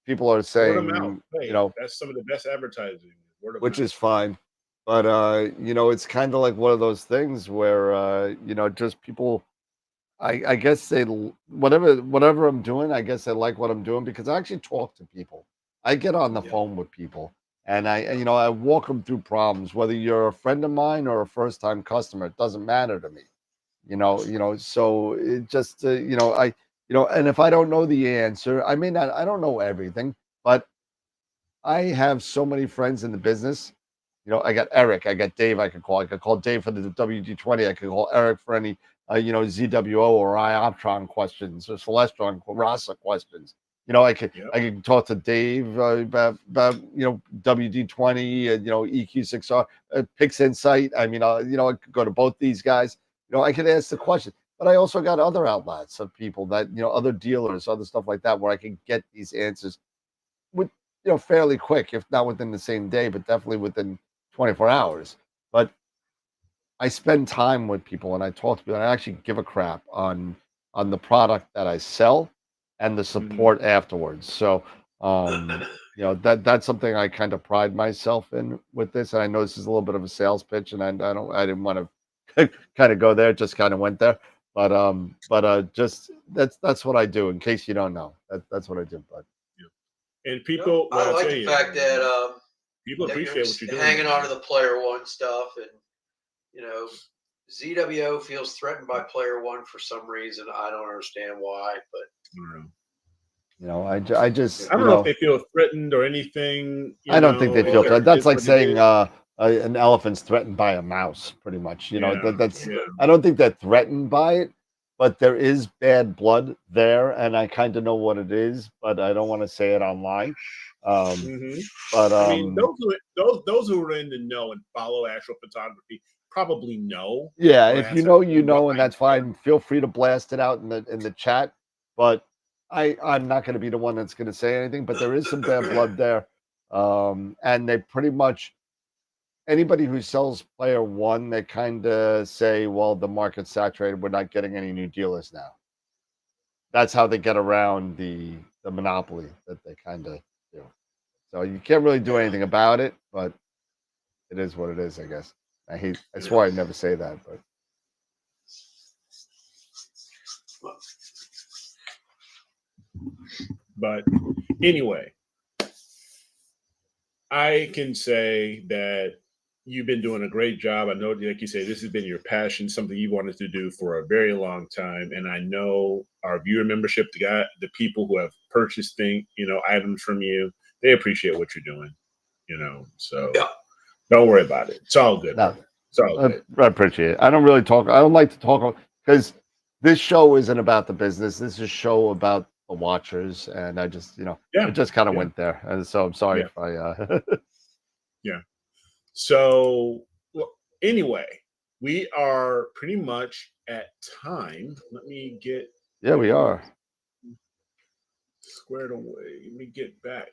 people are Word of saying, mouth. Hey, that's some of the best advertising. Word of which mouth. is fine. But it's kind of like one of those things where just people. I guess whatever I'm doing, I guess they like what I'm doing because I actually talk to people. I get on the Yeah. phone with people, and I walk them through problems. Whether you're a friend of mine or a first time customer, it doesn't matter to me. So it just and if I don't know the answer, I don't know everything, but I have so many friends in the business. I got Eric, I got Dave. I could call Dave for the WD-20. I could call Eric for any ZWO or Ioptron questions or Celestron Rasa questions. Yep. I could talk to Dave about WD-20, EQ6R, Pix Insight. I could go to both these guys. I could ask the question. But I also got other outlets of people that, other dealers, other stuff like that, where I can get these answers with, fairly quick, if not within the same day, but definitely within 24 hours. But I spend time with people and I talk to people and I actually give a crap on the product that I sell and the support afterwards. So, that's something I kind of pride myself in with this. And I know this is a little bit of a sales pitch, and I didn't want to kind of go there, just kind of went there. But just that's what I do. In case you don't know, that's what I do. But And people, I like the fact that people that appreciate you're what you're doing. hanging on to the Player One stuff, and ZWO feels threatened by Player One for some reason. I don't understand why, but I just I don't know if they feel threatened or anything. I don't think they feel threatened. That's like saying an elephant's threatened by a mouse, pretty much. That's I don't think they're threatened by it, but there is bad blood there, and I kind of know what it is, but I don't want to say it online. But I mean, those who are in the know and follow astrophotography probably know. Yeah, if you know, and that's fine. Feel free to blast it out in the chat. But I'm not going to be the one that's going to say anything. But there is some bad blood there, and they pretty much anybody who sells Player One, they kind of say, well, the market's saturated. We're not getting any new dealers now. That's how they get around the monopoly that they kind of do. So you can't really do anything about it, but it is what it is, I guess. I swore I'd never say that, but anyway, I can say that you've been doing a great job. I know, like you say, this has been your passion, something you wanted to do for a very long time. And I know our viewer membership, the people who have purchased items from you, they appreciate what you're doing. So don't worry about it. It's all good. No, it's all good. I appreciate it. I don't really talk. I don't like to talk because this show isn't about the business. This is a show about the watchers, and I just, it just kind of went there, and so I'm sorry if I. Yeah. So anyway, we are pretty much at time. Let me get. Yeah, we are squared away. Let me get back.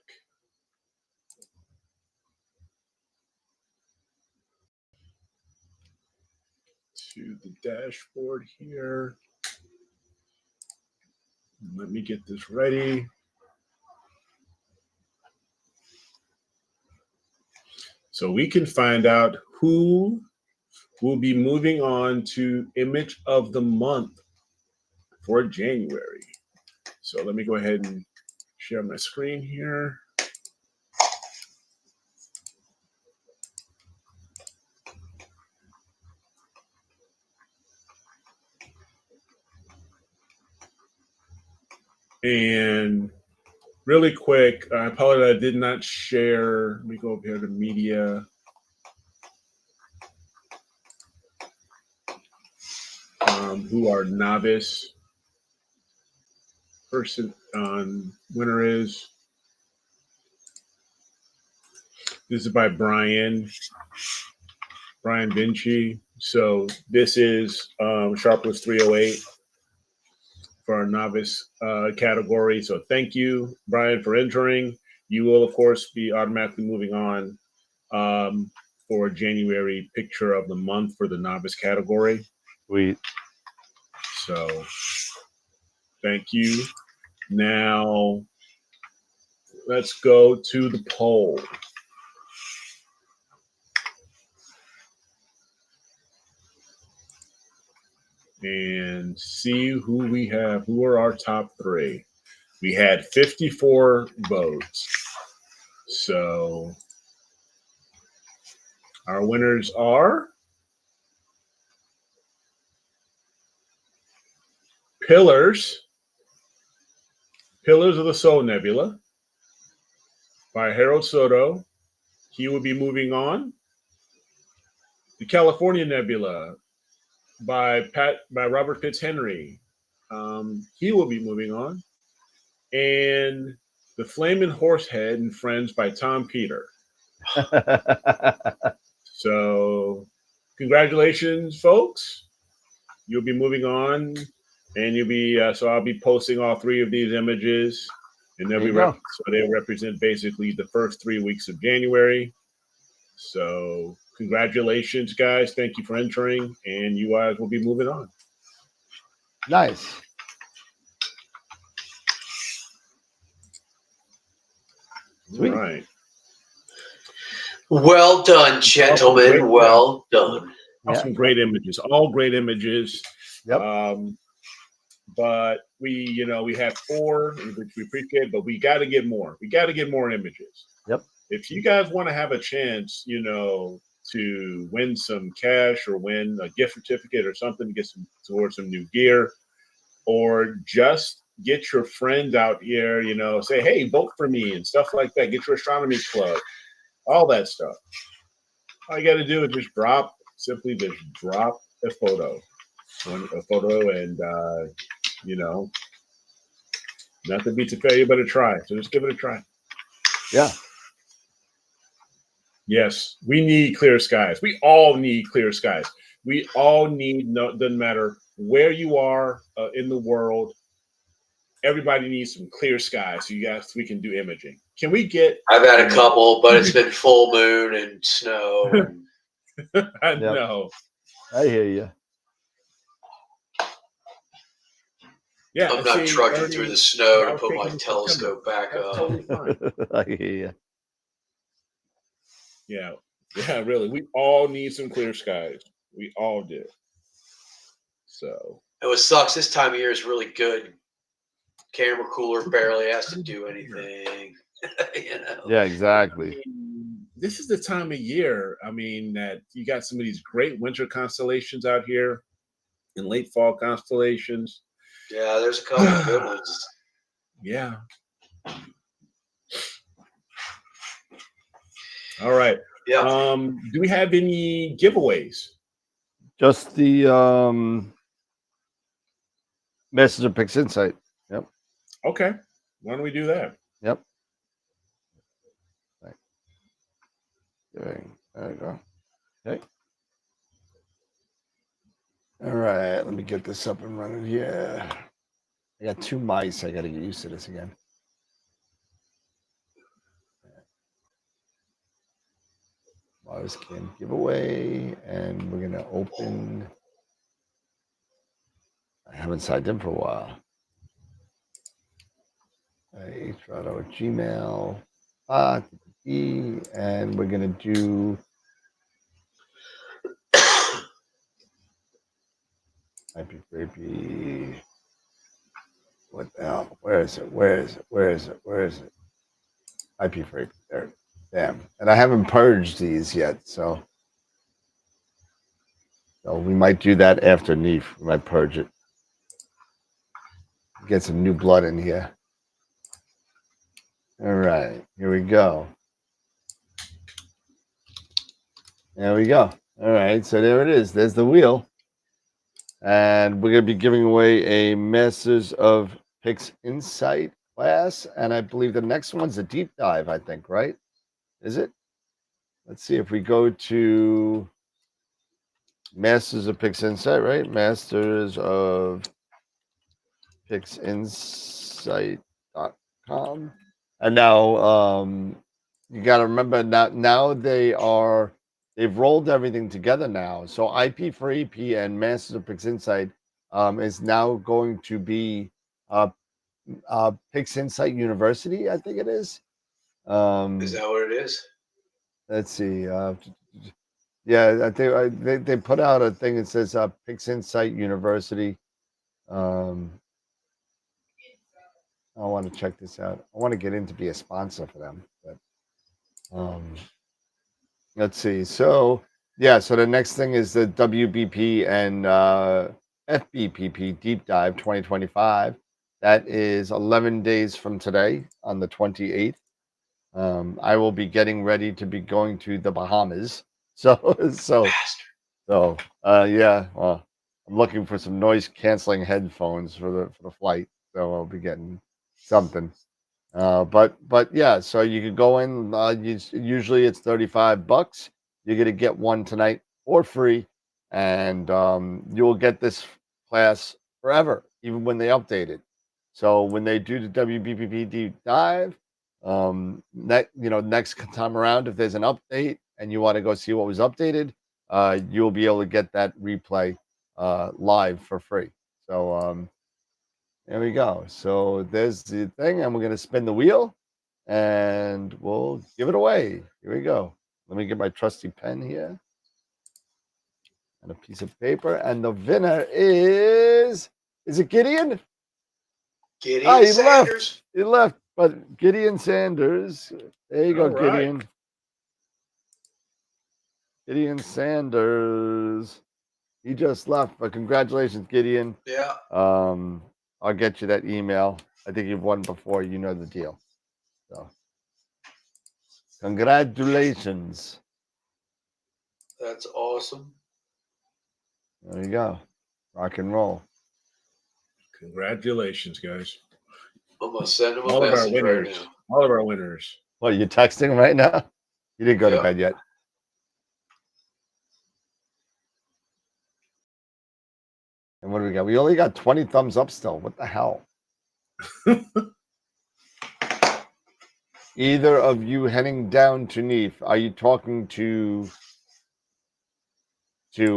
To the dashboard here. Let me get this ready. So we can find out who will be moving on to Image of the Month for January. So let me go ahead and share my screen here. And really quick, I apologize, I did not share. Let me go over here to media. Who our novice person winner is. This is by Brian Vinci. So this is Sharpless 308 for our novice category. So thank you, Brian, for entering. You will, of course, be automatically moving on for January Picture of the Month for the novice category. Sweet. So thank you. Now let's go to the poll. And see who we have. Who are our top three? We had 54 votes. So our winners are Pillars of the Soul Nebula by Harold Soto. He will be moving on. The California Nebula by Robert Fitzhenry. He will be moving on. And The Flaming Horsehead and Friends by Tom Peter. So congratulations, folks. you'll be moving on, and you'll be so I'll be posting all 3 of these images, and they'll There be you go. so they represent basically the first 3 weeks of January. So congratulations, guys! Thank you for entering, and you guys will be moving on. Nice. Sweet. All right. Well done, gentlemen. Well done. Yeah. Some great images, all great images. Yep. But we have 4, which we appreciate, but we got to get more. We got to get more images. Yep. If you guys want to have a chance, to win some cash or win a gift certificate or something to get towards some new gear, or just get your friends out here, say, hey, vote for me and stuff like that. Get your astronomy club, all that stuff. All you got to do is simply drop a photo, and nothing beats a failure but a try. So just give it a try. Yeah. Yes, we need clear skies. We all need clear skies. We all need, doesn't matter where you are in the world, everybody needs some clear skies so we can do imaging. Can we get... I've had a couple, but it's been full moon and snow. I know. I hear you. Yeah, I'm not trudging through the snow to put my telescope back up. Totally fine. I hear you. Yeah, really. We all need some clear skies. We all do. So. And what sucks this time of year is really good. Camera cooler barely has to do anything. Yeah, exactly. This is the time of year, that you got some of these great winter constellations out here and late fall constellations. Yeah, there's a couple of good ones. Yeah. All right. Yeah. Do we have any giveaways? Just the Message of Pix Insight. Yep. Okay. Why don't we do that? Yep. Right. There you go. Okay. All right. Let me get this up and running here. I got 2 mice. I got to get used to this again. Mars Can giveaway, and we're gonna open. I haven't signed in for a while. Trado at Gmail. And we're gonna do. IP3P. What the hell? Where is it? Where is it? IP3P. There. Damn. And I haven't purged these yet, so we might do that after Neef. We might purge it. Get some new blood in here. All right, here we go. There we go. All right, so there it is. There's the wheel. And we're going to be giving away a Masters of Pix Insight class. And I believe the next one's a deep dive, I think, right? Is it? Let's see if we go to Masters of Pix Insight, right? Masters of PixInsight.com. And now you got to remember now they've rolled everything together now. So IP4EP and Masters of Pix Insight is now going to be Pix Insight University, I think it is. Is that what it is? Let's see. Yeah, I think they put out a thing that says Pix Insight University. I want to check this out. I want to get in to be a sponsor for them, but let's see. So yeah, so the next thing is the WBP and FBPP Deep Dive 2025. That is 11 days from today on the 28th. I will be getting ready to be going to the Bahamas. So yeah. Well, I'm looking for some noise canceling headphones for the flight. So I'll be getting something. But yeah. So you could go in. Usually it's $35. You're gonna get one tonight for free, and you will get this class forever, even when they update it. So when they do the WBPP deep dive, next time around, if there's an update and you want to go see what was updated, you'll be able to get that replay live for free. So there we go. So there's the thing, and we're gonna spin the wheel, and we'll give it away. Here we go. Let me get my trusty pen here and a piece of paper, and the winner is it Gideon? Gideon He Sanders. left. He left, but Gideon Sanders. There you go, All right. Gideon. Gideon Sanders. He just left, but congratulations, Gideon. Yeah. I'll get you that email. I think you've won before. You know the deal. So, congratulations. That's awesome. There you go. Rock and roll. Congratulations, guys. I'm gonna send him a All of our message right winners. now. All of our winners. What, you texting right now? You didn't go to Yeah. bed yet. And what do we got? We only got 20 thumbs up still. What the hell? Either of you heading down to Neef? Are you talking to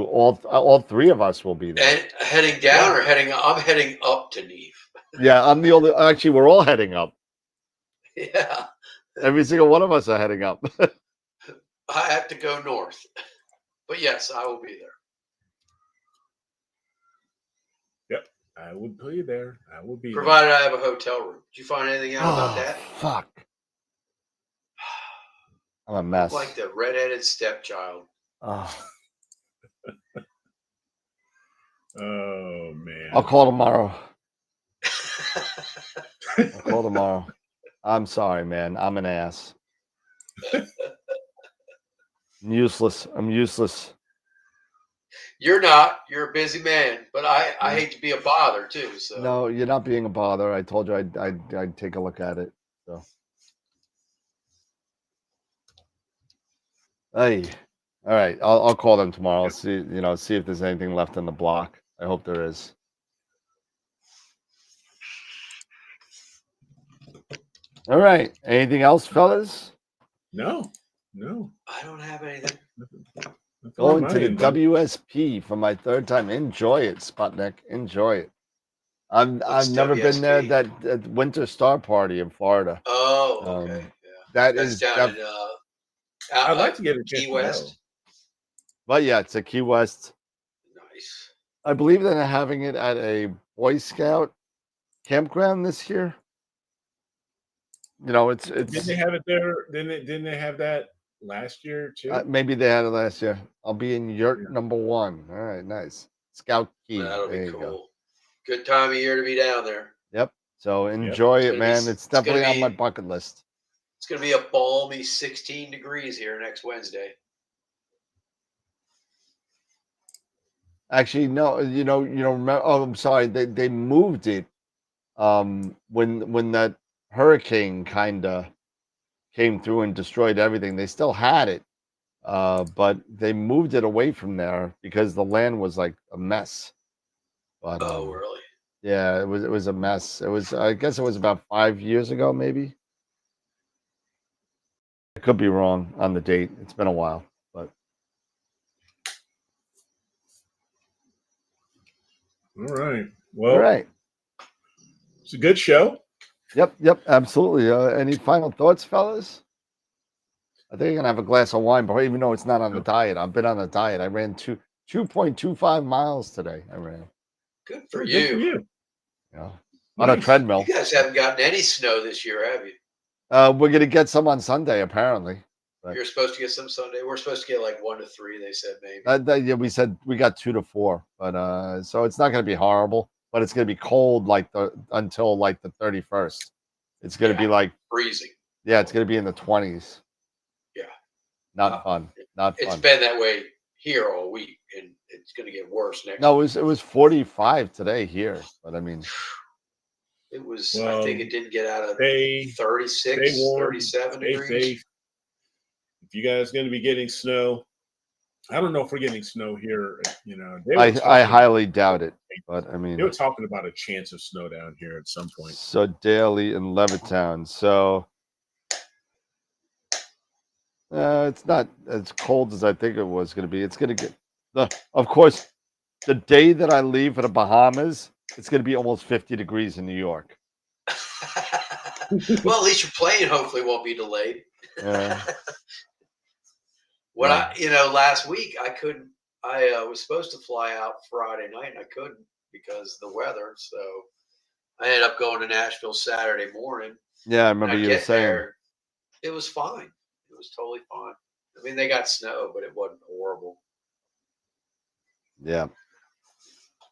all three of us will be there? And heading down or heading up? I'm heading up to Neve. Yeah, I'm the only. Actually, we're all heading up. Yeah. Every single one of us are heading up. I have to go north. But yes, I will be there. Yep, I will be there. I will be Provided I have a hotel room. Did you find anything out about Oh, that? fuck. I'm a mess. Like the redheaded stepchild. Oh, there. Oh man. I'll call tomorrow. I'll call tomorrow. I'm sorry, man. I'm an ass. I'm useless. I'm useless. You're not. You're a busy man. But I hate to be a bother too. So No, you're not being a bother. I told you I'd take a look at it. So, hey, all right. I'll call them tomorrow. I'll see if there's anything left in the block. I hope there is. All right. Anything else, fellas? No. I don't have anything. Nothing Going on to my the end, bud. WSP for my third time. Enjoy it, Sputnik. Enjoy it. I've What's never been there. WSP? That Winter Star Party in Florida. Oh, okay. Yeah. That That's is down in I'd like to get a chance Key to West. But yeah, it's a Key West. Nice. I believe that they're having it at a Boy Scout campground this year. It's Didn't they have it there? Didn't they have that last year too? maybe they had it last year. I'll be in yurt Yeah. number 1. All right, nice. Scout Key. That'll There be you cool. go. Good time of year to be down there. Yep. So enjoy it, gonna be- man. it's It's gonna definitely on my be- bucket list. It's going to be a balmy 16 degrees here next Wednesday. Actually, no, remember, oh, I'm sorry. They moved it when that hurricane kind of came through and destroyed everything. They still had it, but they moved it away from there because the land was like a mess. But Oh, really? yeah, it was a mess. It was, I guess it was about 5 years ago, maybe. I could be wrong on the date. It's been a while, but All right. Well, all right. it's a good show. Yep, absolutely. Any final thoughts, fellas? I think I'm gonna have a glass of wine, but even though it's not on the diet, I've been on the diet. I ran 2.25 miles today. I ran. Good for Good you. for you. On a Nice. treadmill. You guys haven't gotten any snow this year, have you? We're gonna get some on Sunday, apparently. Right. You're supposed to get some Sunday. We're supposed to get like 1 to 3. They said maybe. Yeah, we said we got 2 to 4, but so it's not gonna be horrible, but it's gonna be cold until like the 31st. It's gonna be like freezing. Yeah, it's gonna be in the 20s. Yeah. Not fun. Not fun. It's been that way here all week, and it's going to get worse next. No, week. it was 45 today here, but I mean, it was. Well, I think it didn't get out of stay 36, warm, 37 stay degrees. safe. If you guys going to be getting snow, I don't know if we're getting snow here. You know, they I were talking, highly doubt it, but I they mean, were talking about a chance of snow down here at some point. so Daly in Levittown. So it's not as cold as I think it was going to be. It's going to get of course, the day that I leave for the Bahamas, it's going to be almost 50 degrees in New York. Well, at least your plane hopefully won't be delayed. Yeah. When Yeah. last week I couldn't. I was supposed to fly out Friday night and I couldn't because of the weather. So I ended up going to Nashville Saturday morning. Yeah, I And remember I you were get saying. there, it was fine. It was totally fine. I mean, they got snow, but it wasn't horrible. Yeah.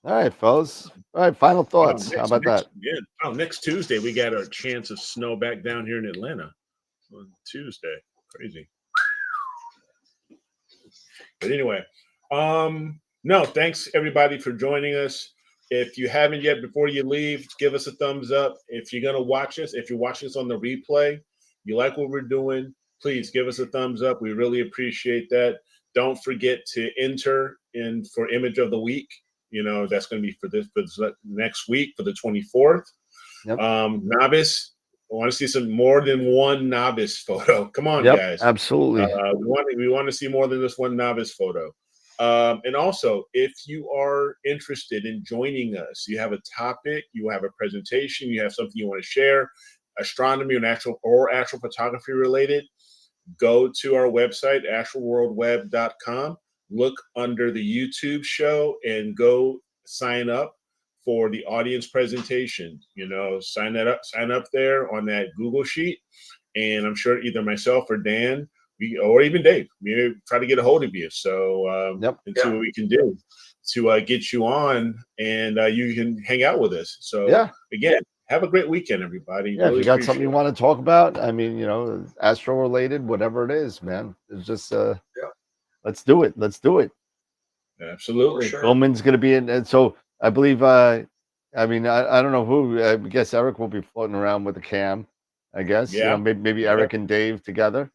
All right, fellas. All right, final thoughts. How about that? Yeah. Oh, next Tuesday we got our chance of snow back down here in Atlanta on Tuesday. Crazy. But anyway, no, thanks everybody for joining us. If you haven't yet, before you leave, give us a thumbs up. If you're gonna watch us, if you're watching us on the replay, you like what we're doing, please give us a thumbs up. We really appreciate that. Don't forget to enter in for image of the week. You know, that's going to be for this next week for the 24th. Yep. Novice, I want to see some more than one novice photo. Come on, Yep, guys. absolutely. We want to see more than this one novice photo. And also, if you are interested in joining us, you have a topic, you have a presentation, you have something you want to share, astronomy or actual photography related, go to our website, AstroWorldWeb.com, look under the YouTube show and go sign up for the audience presentation. You know, sign up there on that Google sheet. And I'm sure either myself or Dan, or even Dave, we try to get a hold of you. So and see what we can do to get you on and you can hang out with us. So again, have a great weekend, everybody. Yeah, really if you got something you want to talk about, I mean, you know, astro related, whatever it is, man. It's just let's do it. Let's do it. Absolutely. Sure. Bowman's gonna be in, and so I believe I mean I don't know who, I guess Eric will be floating around with the cam, I guess. Yeah. You know, maybe Eric and Dave together.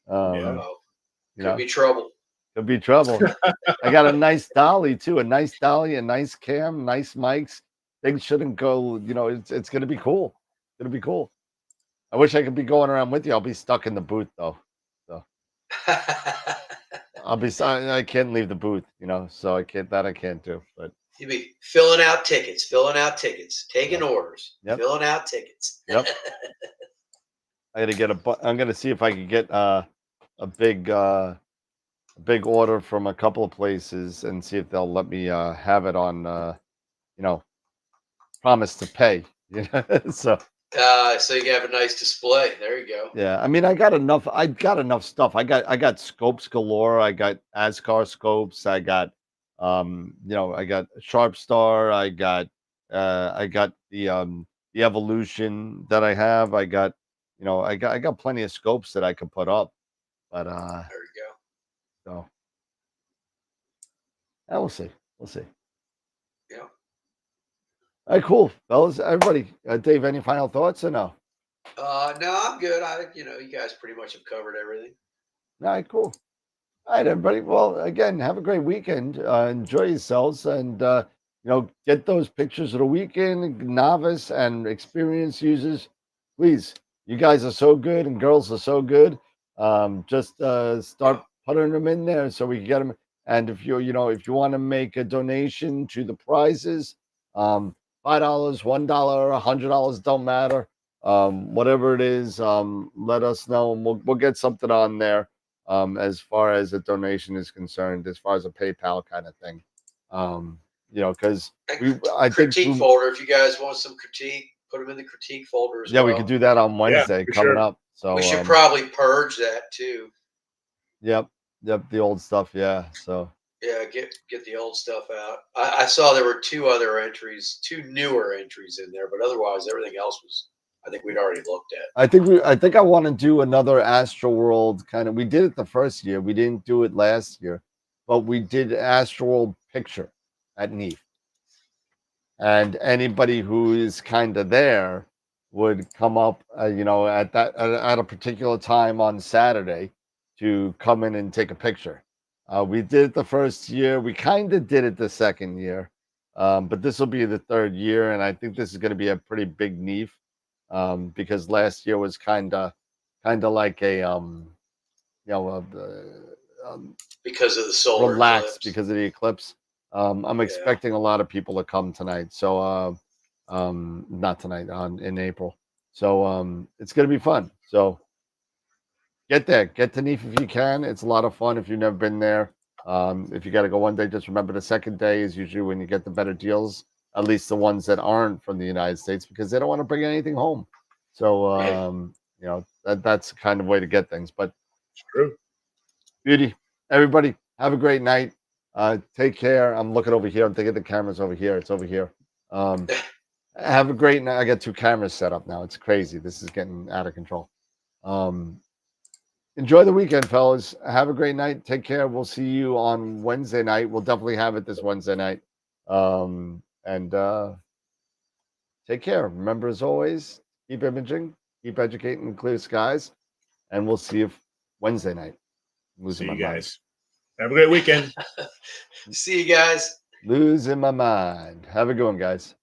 Could be trouble. Could be trouble. I got a nice dolly too, a nice dolly, a nice cam, nice mics. Things shouldn't go, you know, it's gonna be cool. It's gonna be cool. I wish I could be going around with you. I'll be stuck in the booth though. So I can't leave the booth, you know, so I can't do. But you'd be filling out tickets, taking orders, filling out tickets. Yep. I gotta get I'm gonna see if I can get a big order from a couple of places and see if they'll let me have it on you know, promise to pay. You know, so you can have a nice display. There you go. Yeah, I mean, I got enough stuff. I got scopes galore. I got ASCAR scopes. I got you know, I got Sharp Star. I got the Evolution that I have. I got, you know, I got plenty of scopes that I could put up. But there you go. So yeah, we'll see. We'll see. Yeah. All right, cool, fellas. Everybody, Dave, any final thoughts or no? No, I'm good. You guys pretty much have covered everything. All right, cool. All right, everybody. Well, again, have a great weekend. Enjoy yourselves, and you know, get those pictures of the weekend. Novice and experienced users, please. You guys are so good, and girls are so good. Just start putting them in there so we can get them. And if you if you want to make a donation to the prizes, $5, $1, $100, don't matter. Whatever it is, let us know, and we'll get something on there. As far as a donation is concerned, as far as a PayPal kind of thing, you know, because I think critique folder. If you guys want some critique, put them in the critique folder as well. We could do that on Wednesday coming up. So we should probably purge that too. Yep, the old stuff. Yeah, so yeah, get the old stuff out. I saw there were two newer entries in there, but otherwise everything else was, I think we'd already looked at. I think I want to do another AstroWorld kind of. We did it the first year. We didn't do it last year, but we did AstroWorld picture at NEAF. And anybody who is kind of there would come up, you know, at a particular time on Saturday to come in and take a picture. We did it the first year. We kind of did it the second year, but this will be the third year, and I think this is going to be a pretty big neef because last year was kind of like a because of the solar relaxed eclipse. because of the eclipse. I'm expecting a lot of people to come tonight, so not tonight, in April. So it's going to be fun. So get there, get to Neef if you can. It's a lot of fun if you've never been there. If you got to go one day, just remember the second day is usually when you get the better deals, at least the ones that aren't from the United States, because they don't want to bring anything home. So, that's the kind of way to get things. But It's true. beauty, everybody, have a great night. Take care. I'm looking over here. I'm thinking the camera's over here. It's over here. Have a great night. I got 2 cameras set up now. It's crazy. This is getting out of control. Enjoy the weekend, fellas. Have a great night. Take care. We'll see you on Wednesday night. We'll definitely have it this Wednesday night. And take care. Remember, as always, keep imaging, keep educating clear skies, and we'll see you Wednesday night. See you guys. Have a great weekend. See you guys. Losing my mind. Have a good one, guys.